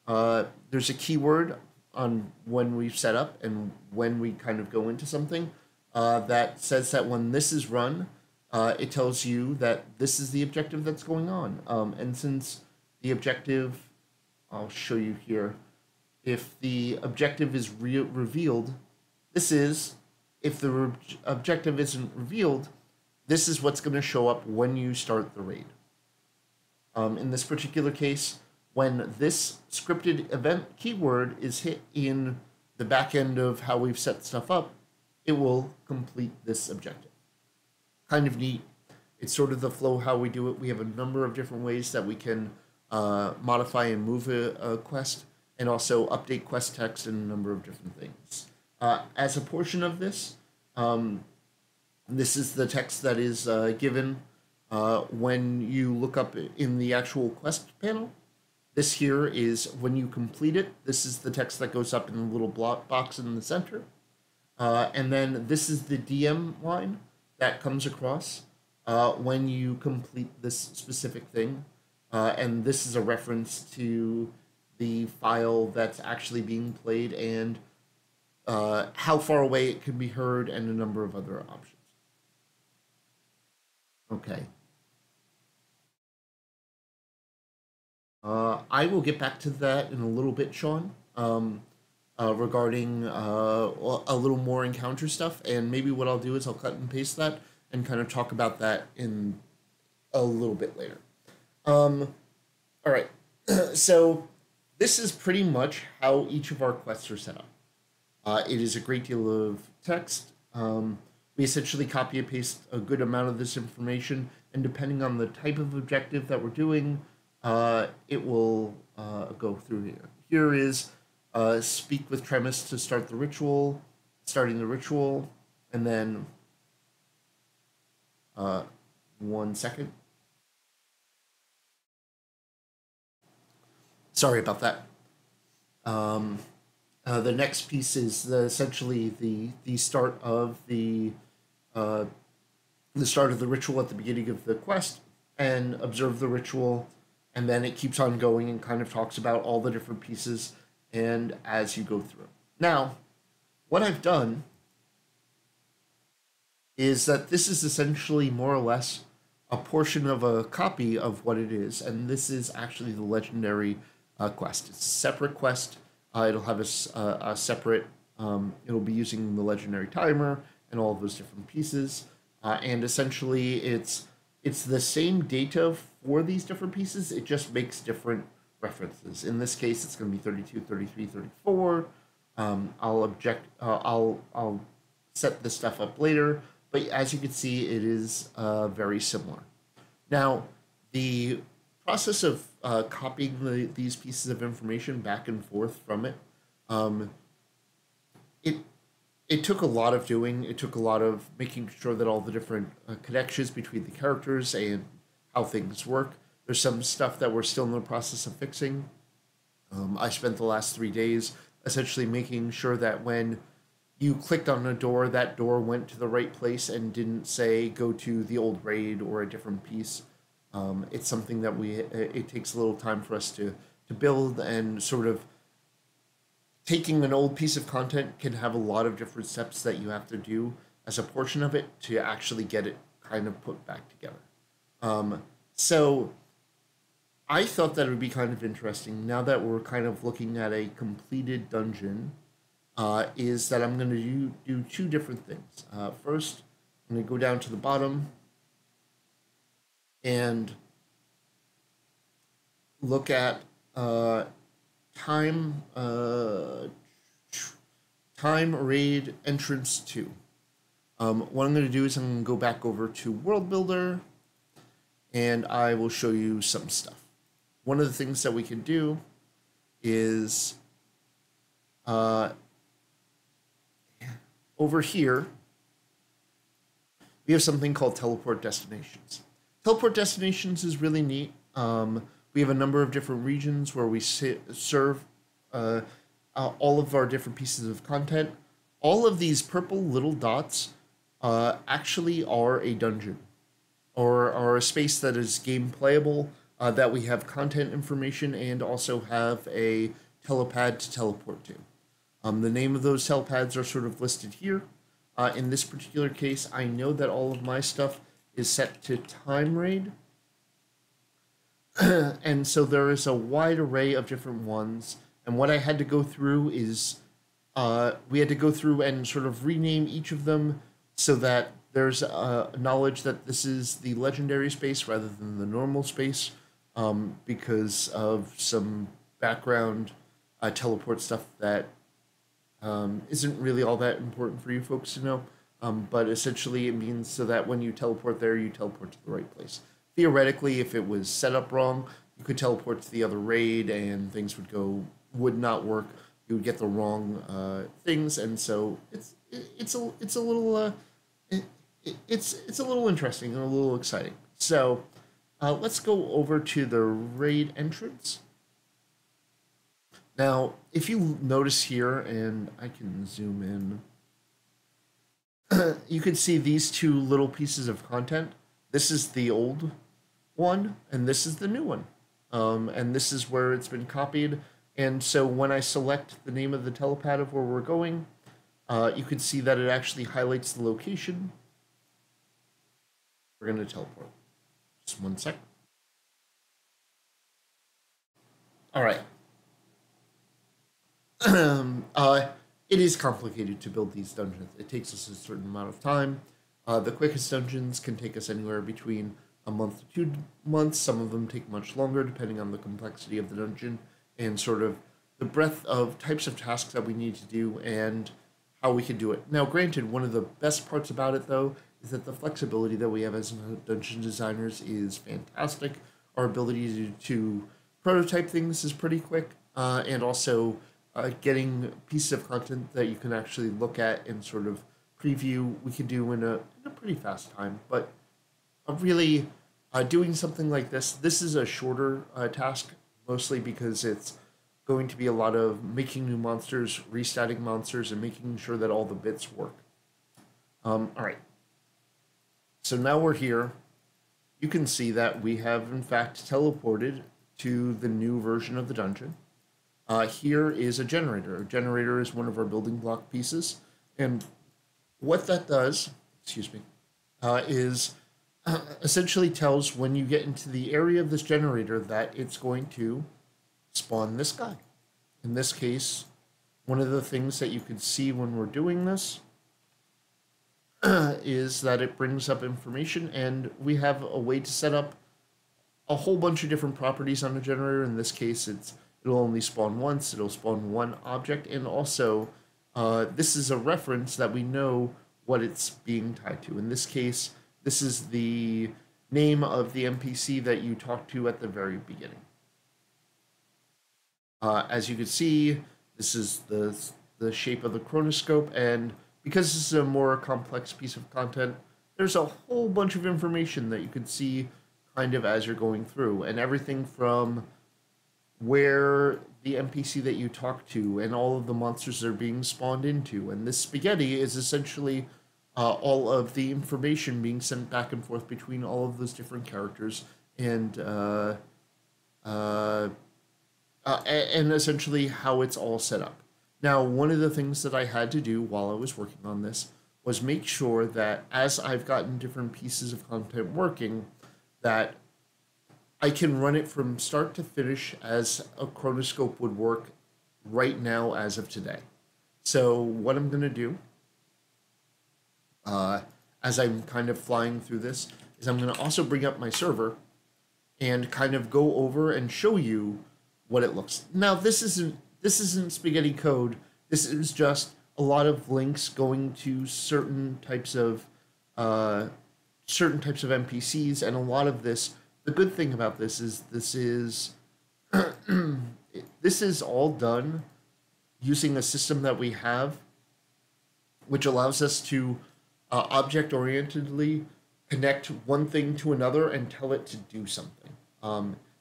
there's a keyword on when we've set up and when we kind of go into something that says that when this is run, it tells you that this is the objective that's going on. And since the objective, I'll show you here, if the objective is revealed, this is, if the objective isn't revealed, this is what's going to show up when you start the raid. In this particular case, when this scripted event keyword is hit in the back end of how we've set stuff up, it will complete this objective. Kind of neat. It's sort of the flow how we do it. We have a number of different ways that we can modify and move a quest, and also update quest text and a number of different things. As a portion of this, this is the text that is given when you look up in the actual quest panel. This here is when you complete it. This is the text that goes up in the little block box in the center. And then this is the DM line that comes across when you complete this specific thing. And this is a reference to the file that's actually being played and how far away it can be heard and a number of other options. Okay. I will get back to that in a little bit, Sean, regarding a little more encounter stuff. And maybe what I'll do is I'll cut and paste that and kind of talk about that in a little bit later. All right. So this is pretty much how each of our quests are set up. It is a great deal of text. We essentially copy and paste a good amount of this information, and depending on the type of objective that we're doing, it will go through here. Here is speak with Tremis to start the ritual, starting the ritual, and then 1 second. Sorry about that. The next piece is essentially the start of the start of the ritual at the beginning of the quest, and observe the ritual, and then it keeps on going and kind of talks about all the different pieces and as you go through. Now, what I've done is that this is essentially more or less a portion of a copy of what it is, and this is actually the legendary quest. It's a separate quest. It'll have a separate, it'll be using the legendary timer and all of those different pieces, and essentially it's the same data for these different pieces, it just makes different references. In this case, it's going to be 32, 33, 34. I'll set this stuff up later, but as you can see, it is very similar. Now, The process of copying these pieces of information back and forth from it, um, it it took a lot of doing. It took a lot of making sure that all the different connections between the characters and how things work. There's some stuff that we're still in the process of fixing. I spent the last 3 days essentially making sure that when you clicked on a door, that door went to the right place and didn't say go to the old raid or a different piece. It's something that it takes a little time for us to build, and sort of taking an old piece of content can have a lot of different steps that you have to do as a portion of it to actually get it kind of put back together. So I thought that it would be kind of interesting now that we're kind of looking at a completed dungeon. Is that I'm going to do two different things. First, I'm going to go down to the bottom and look at time time raid entrance 2. What I'm going to do is I'm going to go back over to World Builder, and I will show you some stuff. One of the things that we can do is over here, we have something called teleport destinations. Teleport destinations is really neat. We have a number of different regions where we serve all of our different pieces of content. All of these purple little dots actually are a dungeon, or are a space that is game playable, that we have content information and also have a telepad to teleport to. The name of those telepads are sort of listed here. In this particular case, I know that all of my stuff is set to time raid. And so there is a wide array of different ones. And what I had to go through is we had to go through and sort of rename each of them so that there's knowledge that this is the legendary space rather than the normal space, because of some background teleport stuff that isn't really all that important for you folks to know. But essentially it means so that when you teleport there, you teleport to the right place. Theoretically, if it was set up wrong, you could teleport to the other raid and things would not work. You would get the wrong things, and so it's a little it's a little interesting and a little exciting. So let's go over to the raid entrance. Now, if you notice here, and I can zoom in, you can see these two little pieces of content. This is the old one, and this is the new one. And this is where it's been copied. And so when I select the name of the telepad of where we're going, you can see that it actually highlights the location. We're going to teleport. Just one sec. All right. It is complicated to build these dungeons. It takes us a certain amount of time. The quickest dungeons can take us anywhere between a month to 2 months. Some of them take much longer, depending on the complexity of the dungeon and sort of the breadth of types of tasks that we need to do and how we can do it. Now, granted, one of the best parts about it, though, is that the flexibility that we have as dungeon designers is fantastic. Our ability to prototype things is pretty quick, and also getting pieces of content that you can actually look at and sort of preview, we can do in a pretty fast time. But really, doing something like this is a shorter task, mostly because it's going to be a lot of making new monsters, restatting monsters, and making sure that all the bits work. All right. So now we're here. You can see that we have, in fact, teleported to the new version of the dungeon. Here is a generator. A generator is one of our building block pieces. And what that does, excuse me, is essentially tells when you get into the area of this generator that it's going to spawn this guy. In this case, one of the things that you can see when we're doing this is that it brings up information, and we have a way to set up a whole bunch of different properties on the generator. In this case, it'll only spawn once, it'll spawn one object, and also this is a reference that we know what it's being tied to. In this case, this is the name of the NPC that you talked to at the very beginning. As you can see, this is the shape of the chronoscope, and because this is a more complex piece of content, there's a whole bunch of information that you can see kind of as you're going through, and everything from where the NPC that you talk to and all of the monsters are being spawned into. And this spaghetti is essentially all of the information being sent back and forth between all of those different characters and uh, and essentially how it's all set up. Now, one of the things that I had to do while I was working on this was make sure that as I've gotten different pieces of content working, that I can run it from start to finish as a chronoscope would work right now as of today. So what I'm going to do, as I'm kind of flying through this, is I'm going to also bring up my server and kind of go over and show you what it looks. Now this isn't spaghetti code. This is just a lot of links going to certain types of NPCs, and a lot of this. The good thing about this is this is all done using a system that we have, which allows us to object orientedly connect one thing to another and tell it to do something.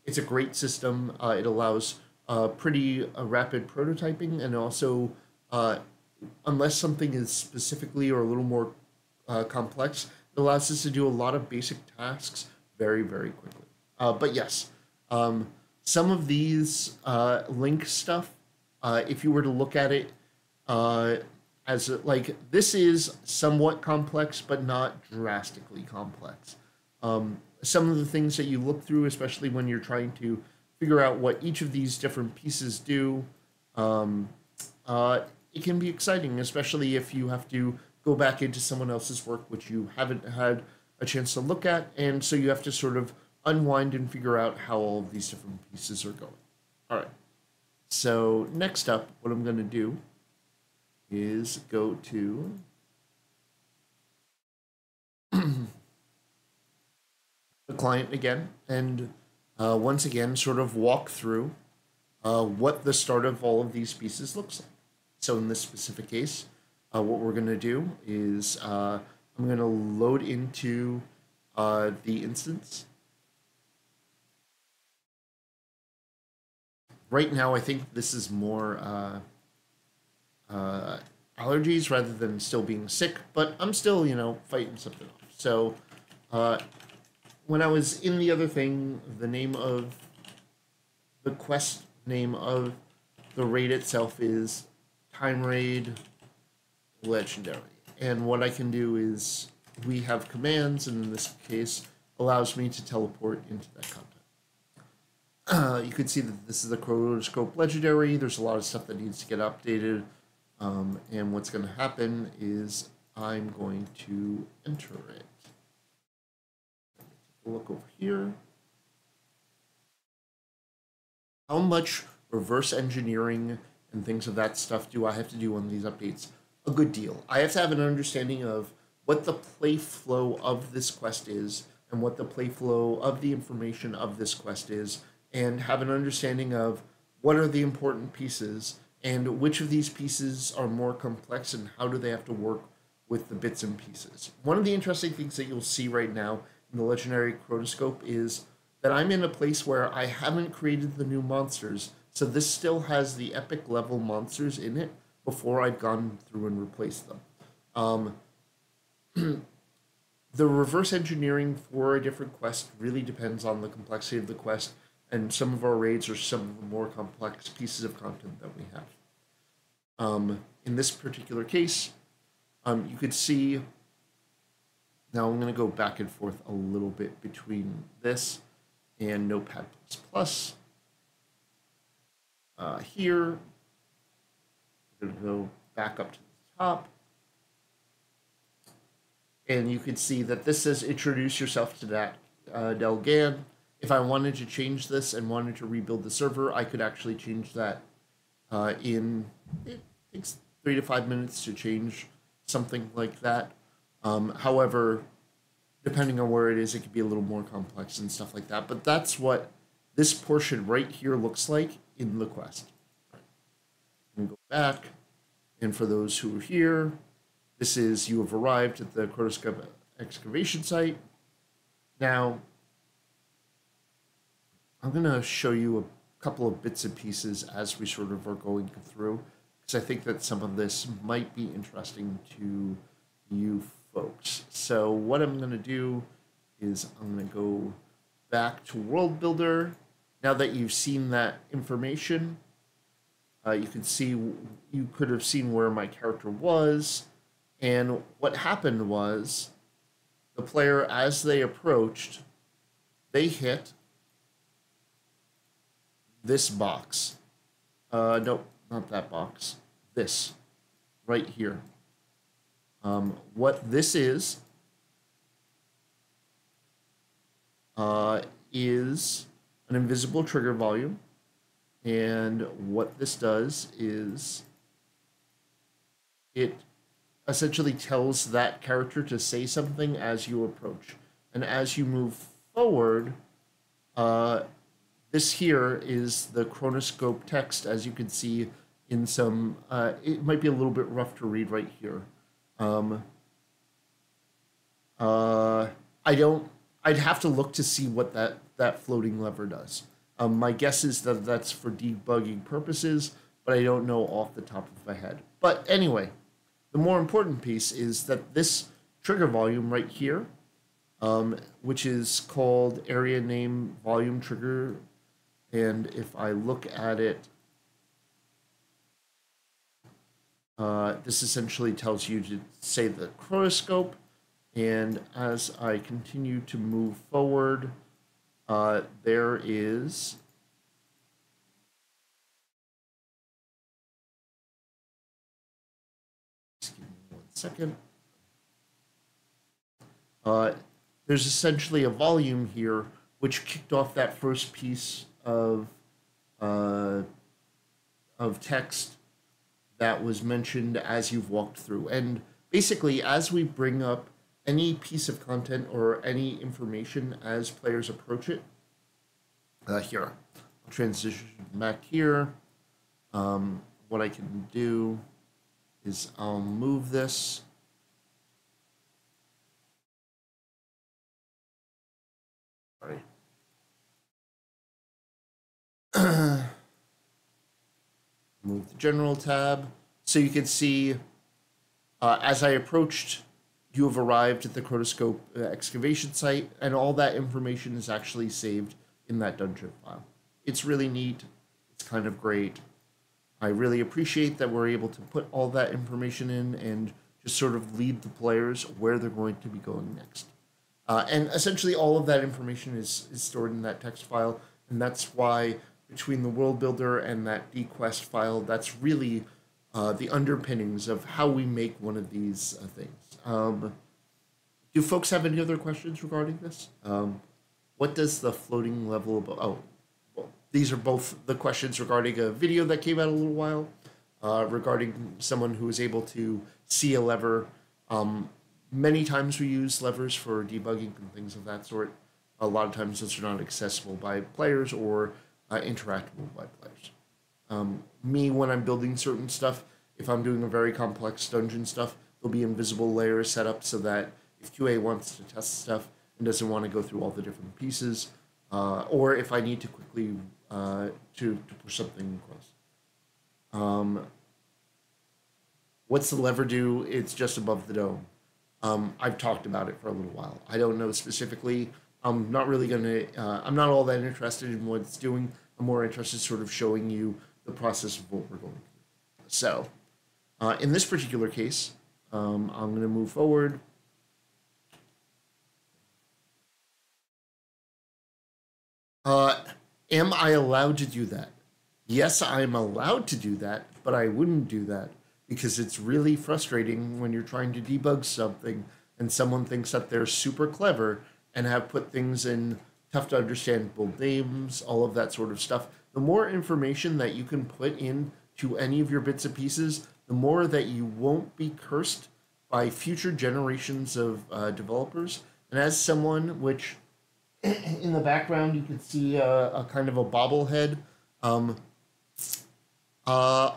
It's a great system. It allows pretty rapid prototyping, and also, uh, unless something is specifically or a little more complex, it allows us to do a lot of basic tasks very, very quickly. But yes, some of these link stuff, if you were to look at it like this is somewhat complex, but not drastically complex. Some of the things that you look through, especially when you're trying to figure out what each of these different pieces do, um, it can be exciting, especially if you have to go back into someone else's work which you haven't had a chance to look at, and so you have to sort of unwind and figure out how all of these different pieces are going. All right. So next up, what I'm going to do is go to the client again, and once again sort of walk through what the start of all of these pieces looks like. So in this specific case, what we're going to do is I'm going to load into the instance. Right now, I think this is more allergies rather than still being sick, but I'm still, fighting something off. So uh, when I was in the other thing, the name of the quest name of the raid itself is Time Raid Legendary. And what I can do is we have commands, and in this case, allows me to teleport into that content. You can see that this is the Chronoscope Legendary. There's a lot of stuff that needs to get updated. And what's going to happen is I'm going to enter it. Take a look over here. How much reverse engineering and things of that stuff do I have to do on these updates? A good deal. I have to have an understanding of what the play flow of this quest is and what the play flow of the information of this quest is, and have an understanding of what are the important pieces and which of these pieces are more complex and how do they have to work with the bits and pieces. One of the interesting things that you'll see right now in the Legendary Chronoscope is that I'm in a place where I haven't created the new monsters, so this still has the epic level monsters in it before I've gone through and replaced them. Um, the reverse engineering for a different quest really depends on the complexity of the quest, and some of our raids are some of the more complex pieces of content that we have. In this particular case, you could see, now I'm going to go back and forth a little bit between this and Notepad++. Here, we're going to go back up to the top. And you can see that this says introduce yourself to that Delgan. If I wanted to change this and wanted to rebuild the server, I could actually change that it takes 3 to 5 minutes to change something like that. However, depending on where it is, it could be a little more complex and stuff like that. But that's what this portion right here looks like in the quest. I'm going to go back, and for those who are here, this is you have arrived at the Chronoscope excavation site. Now, I'm going to show you a couple of bits and pieces as we sort of are going through, because I think that some of this might be interesting to you folks. So what I'm going to do is I'm going to go back to World Builder. Now that you've seen that information, you can see, you could have seen where my character was, and what happened was the player, as they approached, they hit this box. Nope, not that box. This, right here. What this is an invisible trigger volume. And what this does is it essentially tells that character to say something as you approach. And as you move forward, this here is the chronoscope text, as you can see in some, it might be a little bit rough to read right here. I'd have to look to see what that floating lever does. My guess is that that's for debugging purposes, but I don't know off the top of my head. But anyway, the more important piece is that this trigger volume right here, which is called area name volume trigger, and if I look at it, this essentially tells you to say the chronoscope, and as I continue to move forward, there is excuse me 1 second. There's essentially a volume here which kicked off that first piece of text that was mentioned as you've walked through. And basically, as we bring up any piece of content or any information as players approach it, here, I'll transition back here. What I can do is I'll move this. Sorry. Move the general tab. So you can see, as I approached, you have arrived at the chronoscope excavation site, and all that information is actually saved in that dungeon file. It's really neat. It's kind of great. I really appreciate that we're able to put all that information in and just sort of lead the players where they're going to be going next. And essentially all of that information is stored in that text file, and that's why between the world builder and that dquest file, that's really the underpinnings of how we make one of these things. Do folks have any other questions regarding this? What does the floating level of... Oh, well, these are both the questions regarding a video that came out a little while, regarding someone who was able to see a lever. Many times we use levers for debugging and things of that sort. A lot of times those are not accessible by players or interactable by players. Me, when I'm building certain stuff, if I'm doing a very complex dungeon stuff, there'll be invisible layers set up so that if QA wants to test stuff and doesn't want to go through all the different pieces, or if I need to quickly to push something across. What's the lever do? It's just above the dome. I've talked about it for a little while. I don't know specifically. I'm not really gonna. I'm not all that interested in what it's doing. I'm more interested in sort of showing you the process of what we're going through. So, in this particular case, I'm going to move forward. Am I allowed to do that? Yes, I'm allowed to do that, but I wouldn't do that because it's really frustrating when you're trying to debug something and someone thinks that they're super clever and have put things in tough to understandable names, all of that sort of stuff. The more information that you can put in to any of your bits and pieces, the more that you won't be cursed by future generations of developers, And as someone which in the background you can see a kind of a bobblehead. Um, uh,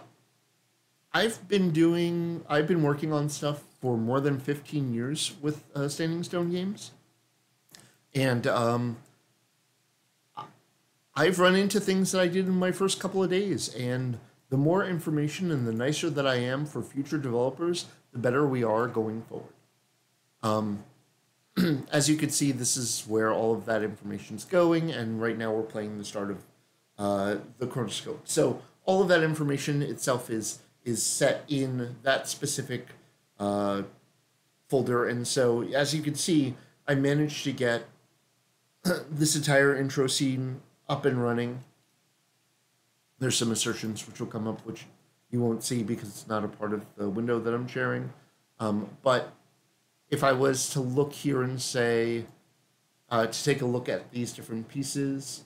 I've been working on stuff for more than 15 years with Standing Stone Games, and I've run into things that I did in my first couple of days, and the more information and the nicer that I am for future developers, the better we are going forward. Um, as you can see, this is where all of that information is going, and right now we're playing the start of the chronoscope. So all of that information itself is set in that specific uh, folder, and so as you can see, I managed to get this entire intro scene up and running. There's some assertions which will come up, which you won't see because it's not a part of the window that I'm sharing. But if I was to look here and say, to take a look at these different pieces,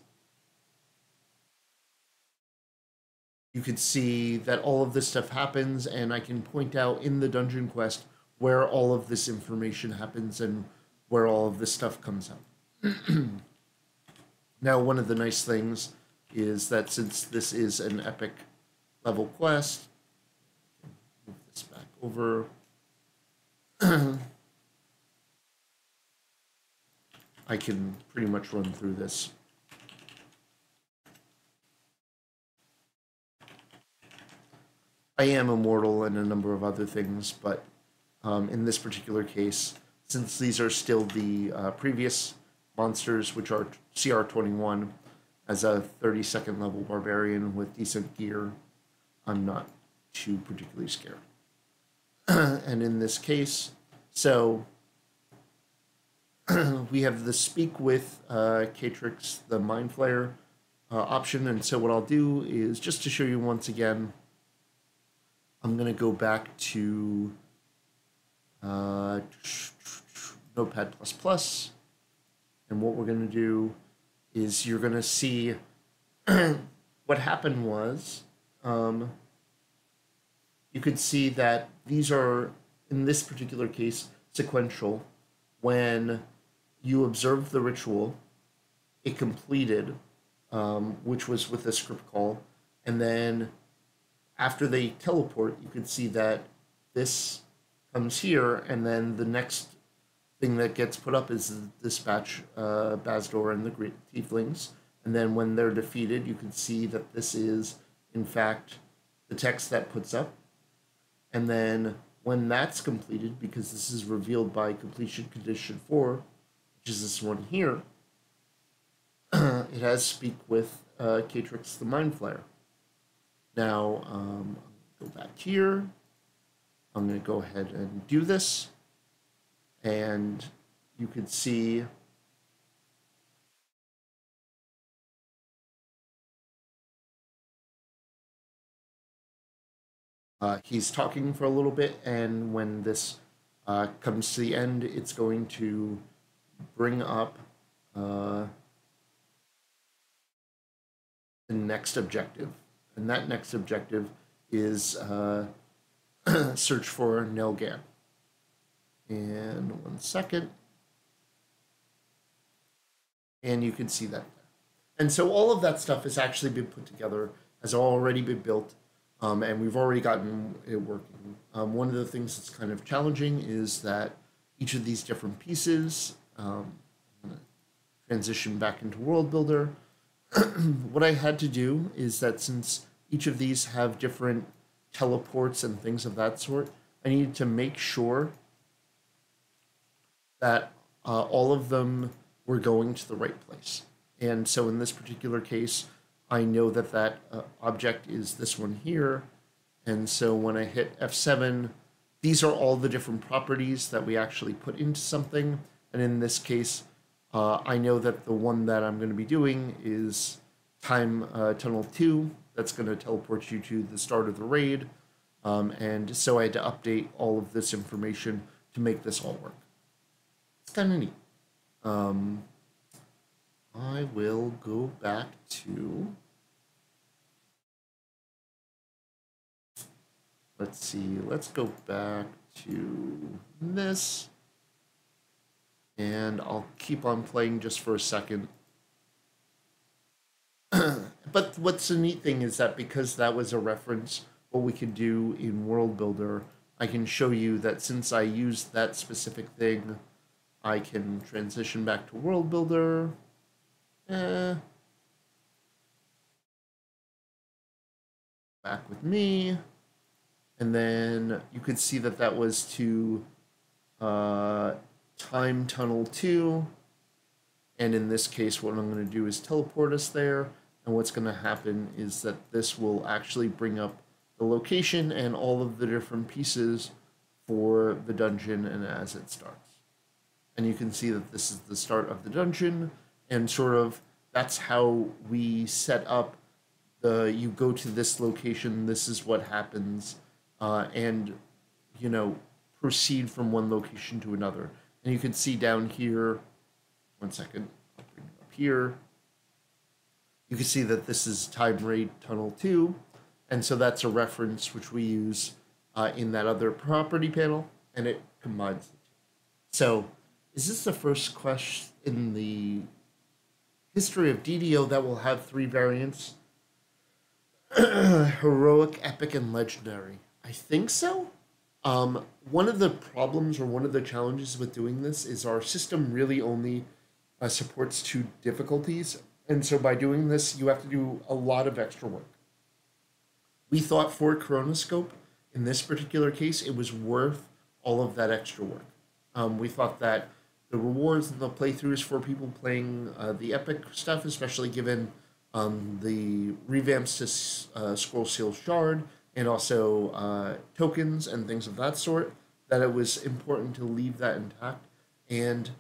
you could see that all of this stuff happens, and I can point out in the dungeon quest where all of this information happens and where all of this stuff comes out. Now, one of the nice things is that since this is an epic level quest, move this back over. I can pretty much run through this. I am immortal and a number of other things, but in this particular case, since these are still the previous monsters, which are CR21, as a 32nd level barbarian with decent gear, I'm not too particularly scared. And in this case, so we have the speak with Catrix, the Mind Flayer option, and so what I'll do is, just to show you once again, I'm going to go back to Notepad++, and what we're going to do is you're going to see what happened was you could see that these are, in this particular case, sequential. When you observed the ritual, it completed, which was with a script call, and then after they teleport, you could see that this comes here, and then the next thing that gets put up is the dispatch Basdor and the Great Tieflings. And then when they're defeated, you can see that this is, in fact, the text that puts up. And then when that's completed, because this is revealed by completion condition 4, which is this one here, it has speak with Catrix the Mind Flayer. Now, go back here. I'm going to go ahead and do this. And you can see he's talking for a little bit, and when this comes to the end, it's going to bring up the next objective. And that next objective is search for Nelgan. And 1 second. And you can see that. And so all of that stuff has actually been put together, has already been built, and we've already gotten it working. One of the things that's kind of challenging is that each of these different pieces, I'm going to transition back into World Builder. What I had to do is that since each of these have different teleports and things of that sort, I needed to make sure that all of them were going to the right place. And so in this particular case, I know that that object is this one here. And so when I hit F7, these are all the different properties that we actually put into something. And in this case, I know that the one that I'm going to be doing is Time Tunnel 2. That's going to teleport you to the start of the raid. And so I had to update all of this information to make this all work. It's kind of neat. I will go back to, let's see, let's go back to this. and I'll keep on playing just for a second. But what's the neat thing is that because that was a reference, what we could do in World Builder, I can show you that since I used that specific thing, I can transition back to World Builder. Eh, back with me. And then you could see that that was to uh, Time Tunnel 2. And in this case, what I'm going to do is teleport us there. And what's going to happen is that this will actually bring up the location and all of the different pieces for the dungeon and as it starts. And you can see that this is the start of the dungeon, and sort of that's how we set up the you go to this location, this is what happens, and you know, proceed from one location to another. And you can see down here, one second, I'll bring it up here. You can see that this is Time Raid Tunnel 2, and so that's a reference which we use in that other property panel, and it combines the two. So, is this the first quest in the history of DDO that will have three variants? Heroic, epic, and legendary. I think so. One of the problems or one of the challenges with doing this is our system really only supports two difficulties. And so by doing this, you have to do a lot of extra work. We thought for Chronoscope, in this particular case, it was worth all of that extra work. We thought that the rewards and the playthroughs for people playing the epic stuff, especially given the revamps to Scroll Seal Shard and also tokens and things of that sort, that it was important to leave that intact. And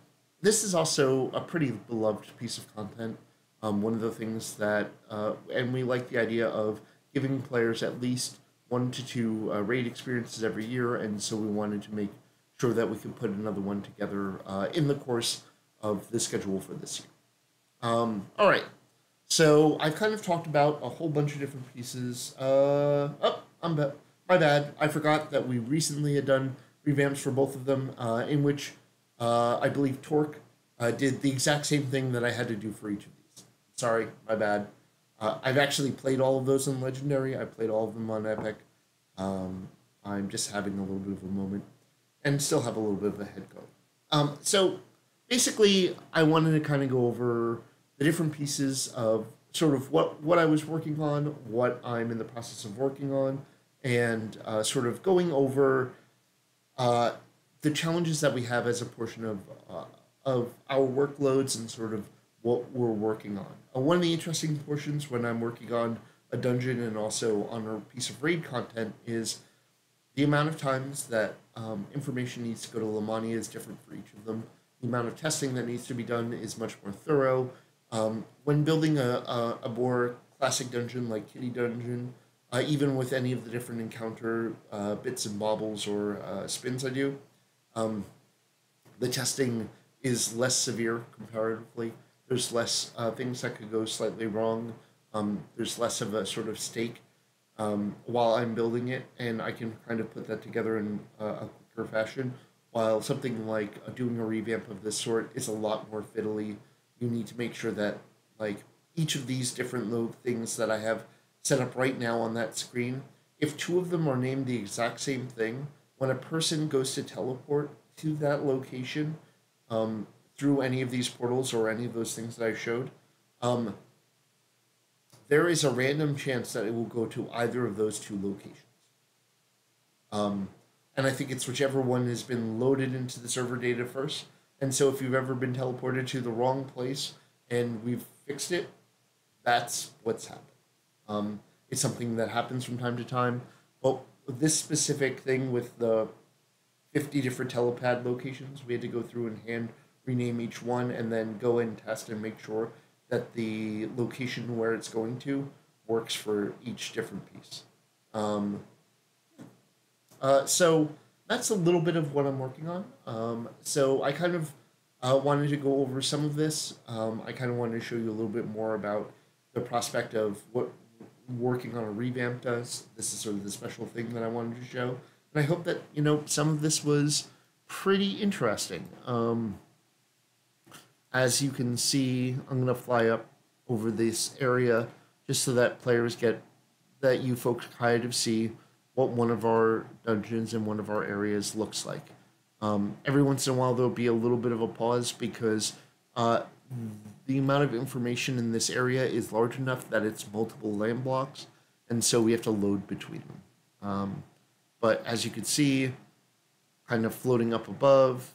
this is also a pretty beloved piece of content. One of the things that, and we like the idea of giving players at least 1 to 2 raid experiences every year, and so we wanted to make sure that we could put another one together in the course of the schedule for this year. All right, so I've kind of talked about a whole bunch of different pieces. My bad. I forgot that we recently had done revamps for both of them, in which I believe Torque did the exact same thing that I had to do for each of these. Sorry, my bad. I've actually played all of those in Legendary. I played all of them on Epic. I'm just having a little bit of a moment and still have a little bit of a head cold. So basically, I wanted to kind of go over the different pieces of sort of what I was working on, what I'm in the process of working on, and sort of going over the challenges that we have as a portion of our workloads and sort of what we're working on. One of the interesting portions when I'm working on a dungeon and also on a piece of raid content is the amount of times that information needs to go to Lamania is different for each of them. The amount of testing that needs to be done is much more thorough. When building a more classic dungeon like Kitty Dungeon, even with any of the different encounter bits and baubles or spins I do, the testing is less severe comparatively. There's less things that could go slightly wrong. There's less of a sort of stake while I'm building it, and I can kind of put that together in a quicker fashion. While something like doing a revamp of this sort is a lot more fiddly. You need to make sure that like each of these different little things that I have set up right now on that screen, if two of them are named the exact same thing, when a person goes to teleport to that location, through any of these portals or any of those things that I showed, there is a random chance that it will go to either of those two locations. And I think it's whichever one has been loaded into the server data first. And so if you've ever been teleported to the wrong place and we've fixed it, that's what's happened. It's something that happens from time to time. But this specific thing with the 50 different telepad locations, we had to go through and hand rename each one and then go and test and make sure that the location where it's going to works for each different piece. So that's a little bit of what I'm working on. So I kind of wanted to go over some of this. I kind of wanted to show you a little bit more about the prospect of what working on a revamp does. This is sort of the special thing that I wanted to show. And I hope that, you know, some of this was pretty interesting. as you can see, I'm going to fly up over this area just so that players get, that you folks kind of see what one of our dungeons and one of our areas looks like. Every once in a while, there'll be a little bit of a pause because uh, the amount of information in this area is large enough that it's multiple land blocks, and so we have to load between them. But as you can see, kind of floating up above,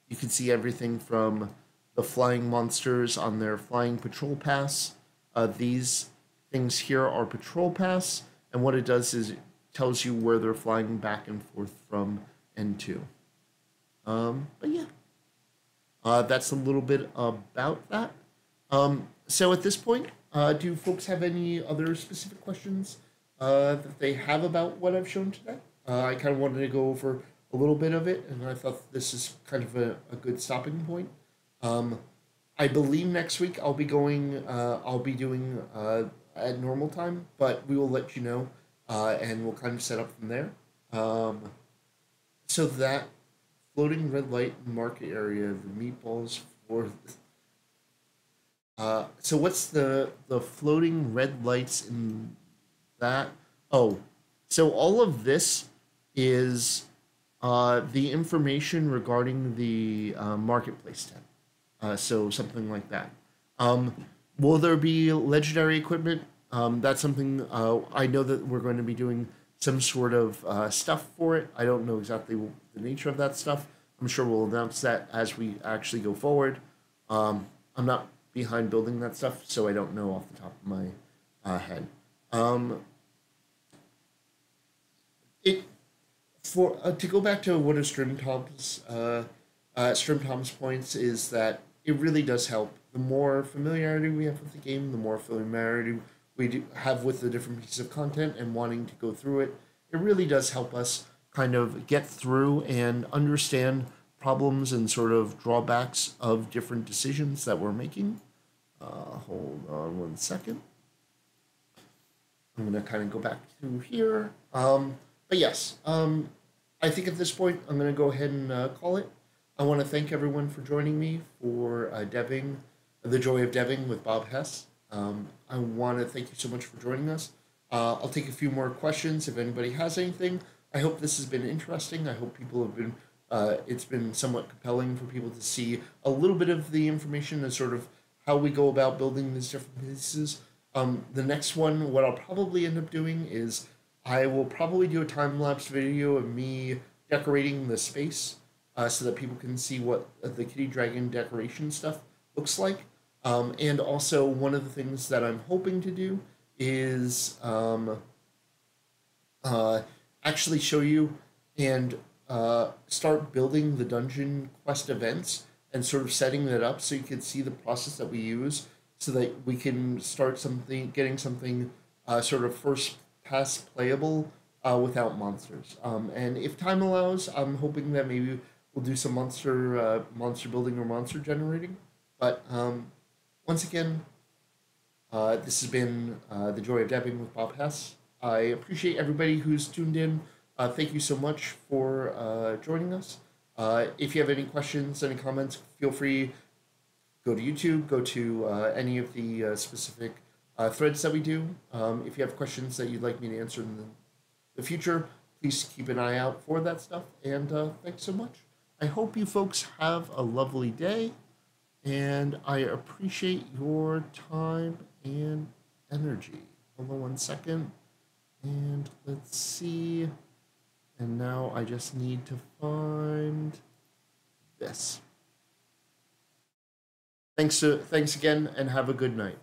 you can see everything from the flying monsters on their flying patrol pass. These things here are patrol pass, and what it does is it tells you where they're flying back and forth from and to. But yeah, that's a little bit about that. So at this point, do folks have any other specific questions that they have about what I've shown today? I kind of wanted to go over a little bit of it, and I thought this is kind of a good stopping point. I believe next week I'll be doing at normal time, but we will let you know, and we'll kind of set up from there. So that floating red light market area, the meatballs for. So what's the floating red lights in that? Oh, so all of this is the information regarding the marketplace tab. So something like that. Um, will there be legendary equipment? That's something I know that we're going to be doing some sort of stuff for it. I don't know exactly the nature of that stuff. I'm sure we'll announce that as we actually go forward. I'm not behind building that stuff, so I don't know off the top of my head. It for To go back to one of Strim Tom's points is that it really does help. The more familiarity we have with the game, the more familiarity have with the different pieces of content and wanting to go through it, it really does help us kind of get through and understand problems and sort of drawbacks of different decisions that we're making. Hold on one second. I'm going to kind of go back to here. But yes, I think at this point I'm going to go ahead and call it. I want to thank everyone for joining me for deving, The Joy of Deving with Bob Hess. I want to thank you so much for joining us. I'll take a few more questions if anybody has anything. I hope this has been interesting. I hope people have been, it's been somewhat compelling for people to see a little bit of the information and sort of how we go about building these different pieces. The next one, what I'll probably end up doing is I will probably do a time-lapse video of me decorating the space so that people can see what the Kitty Dragon decoration stuff looks like. And also, one of the things that I'm hoping to do is actually show you and start building the dungeon quest events and sort of setting that up so you can see the process that we use so that we can start getting something sort of first pass playable without monsters. And if time allows, I'm hoping that maybe we'll do some monster building or monster generating. But once again, this has been The Joy of Dabbing with Bob Hess. I appreciate everybody who's tuned in. Thank you so much for joining us. If you have any questions, any comments, feel free, go to YouTube, go to any of the specific threads that we do. If you have questions that you'd like me to answer in the future, please keep an eye out for that stuff. And thanks so much. I hope you folks have a lovely day, and I appreciate your time and energy. Hold on one second, and let's see. And now I just need to find this. Thanks again, and have a good night.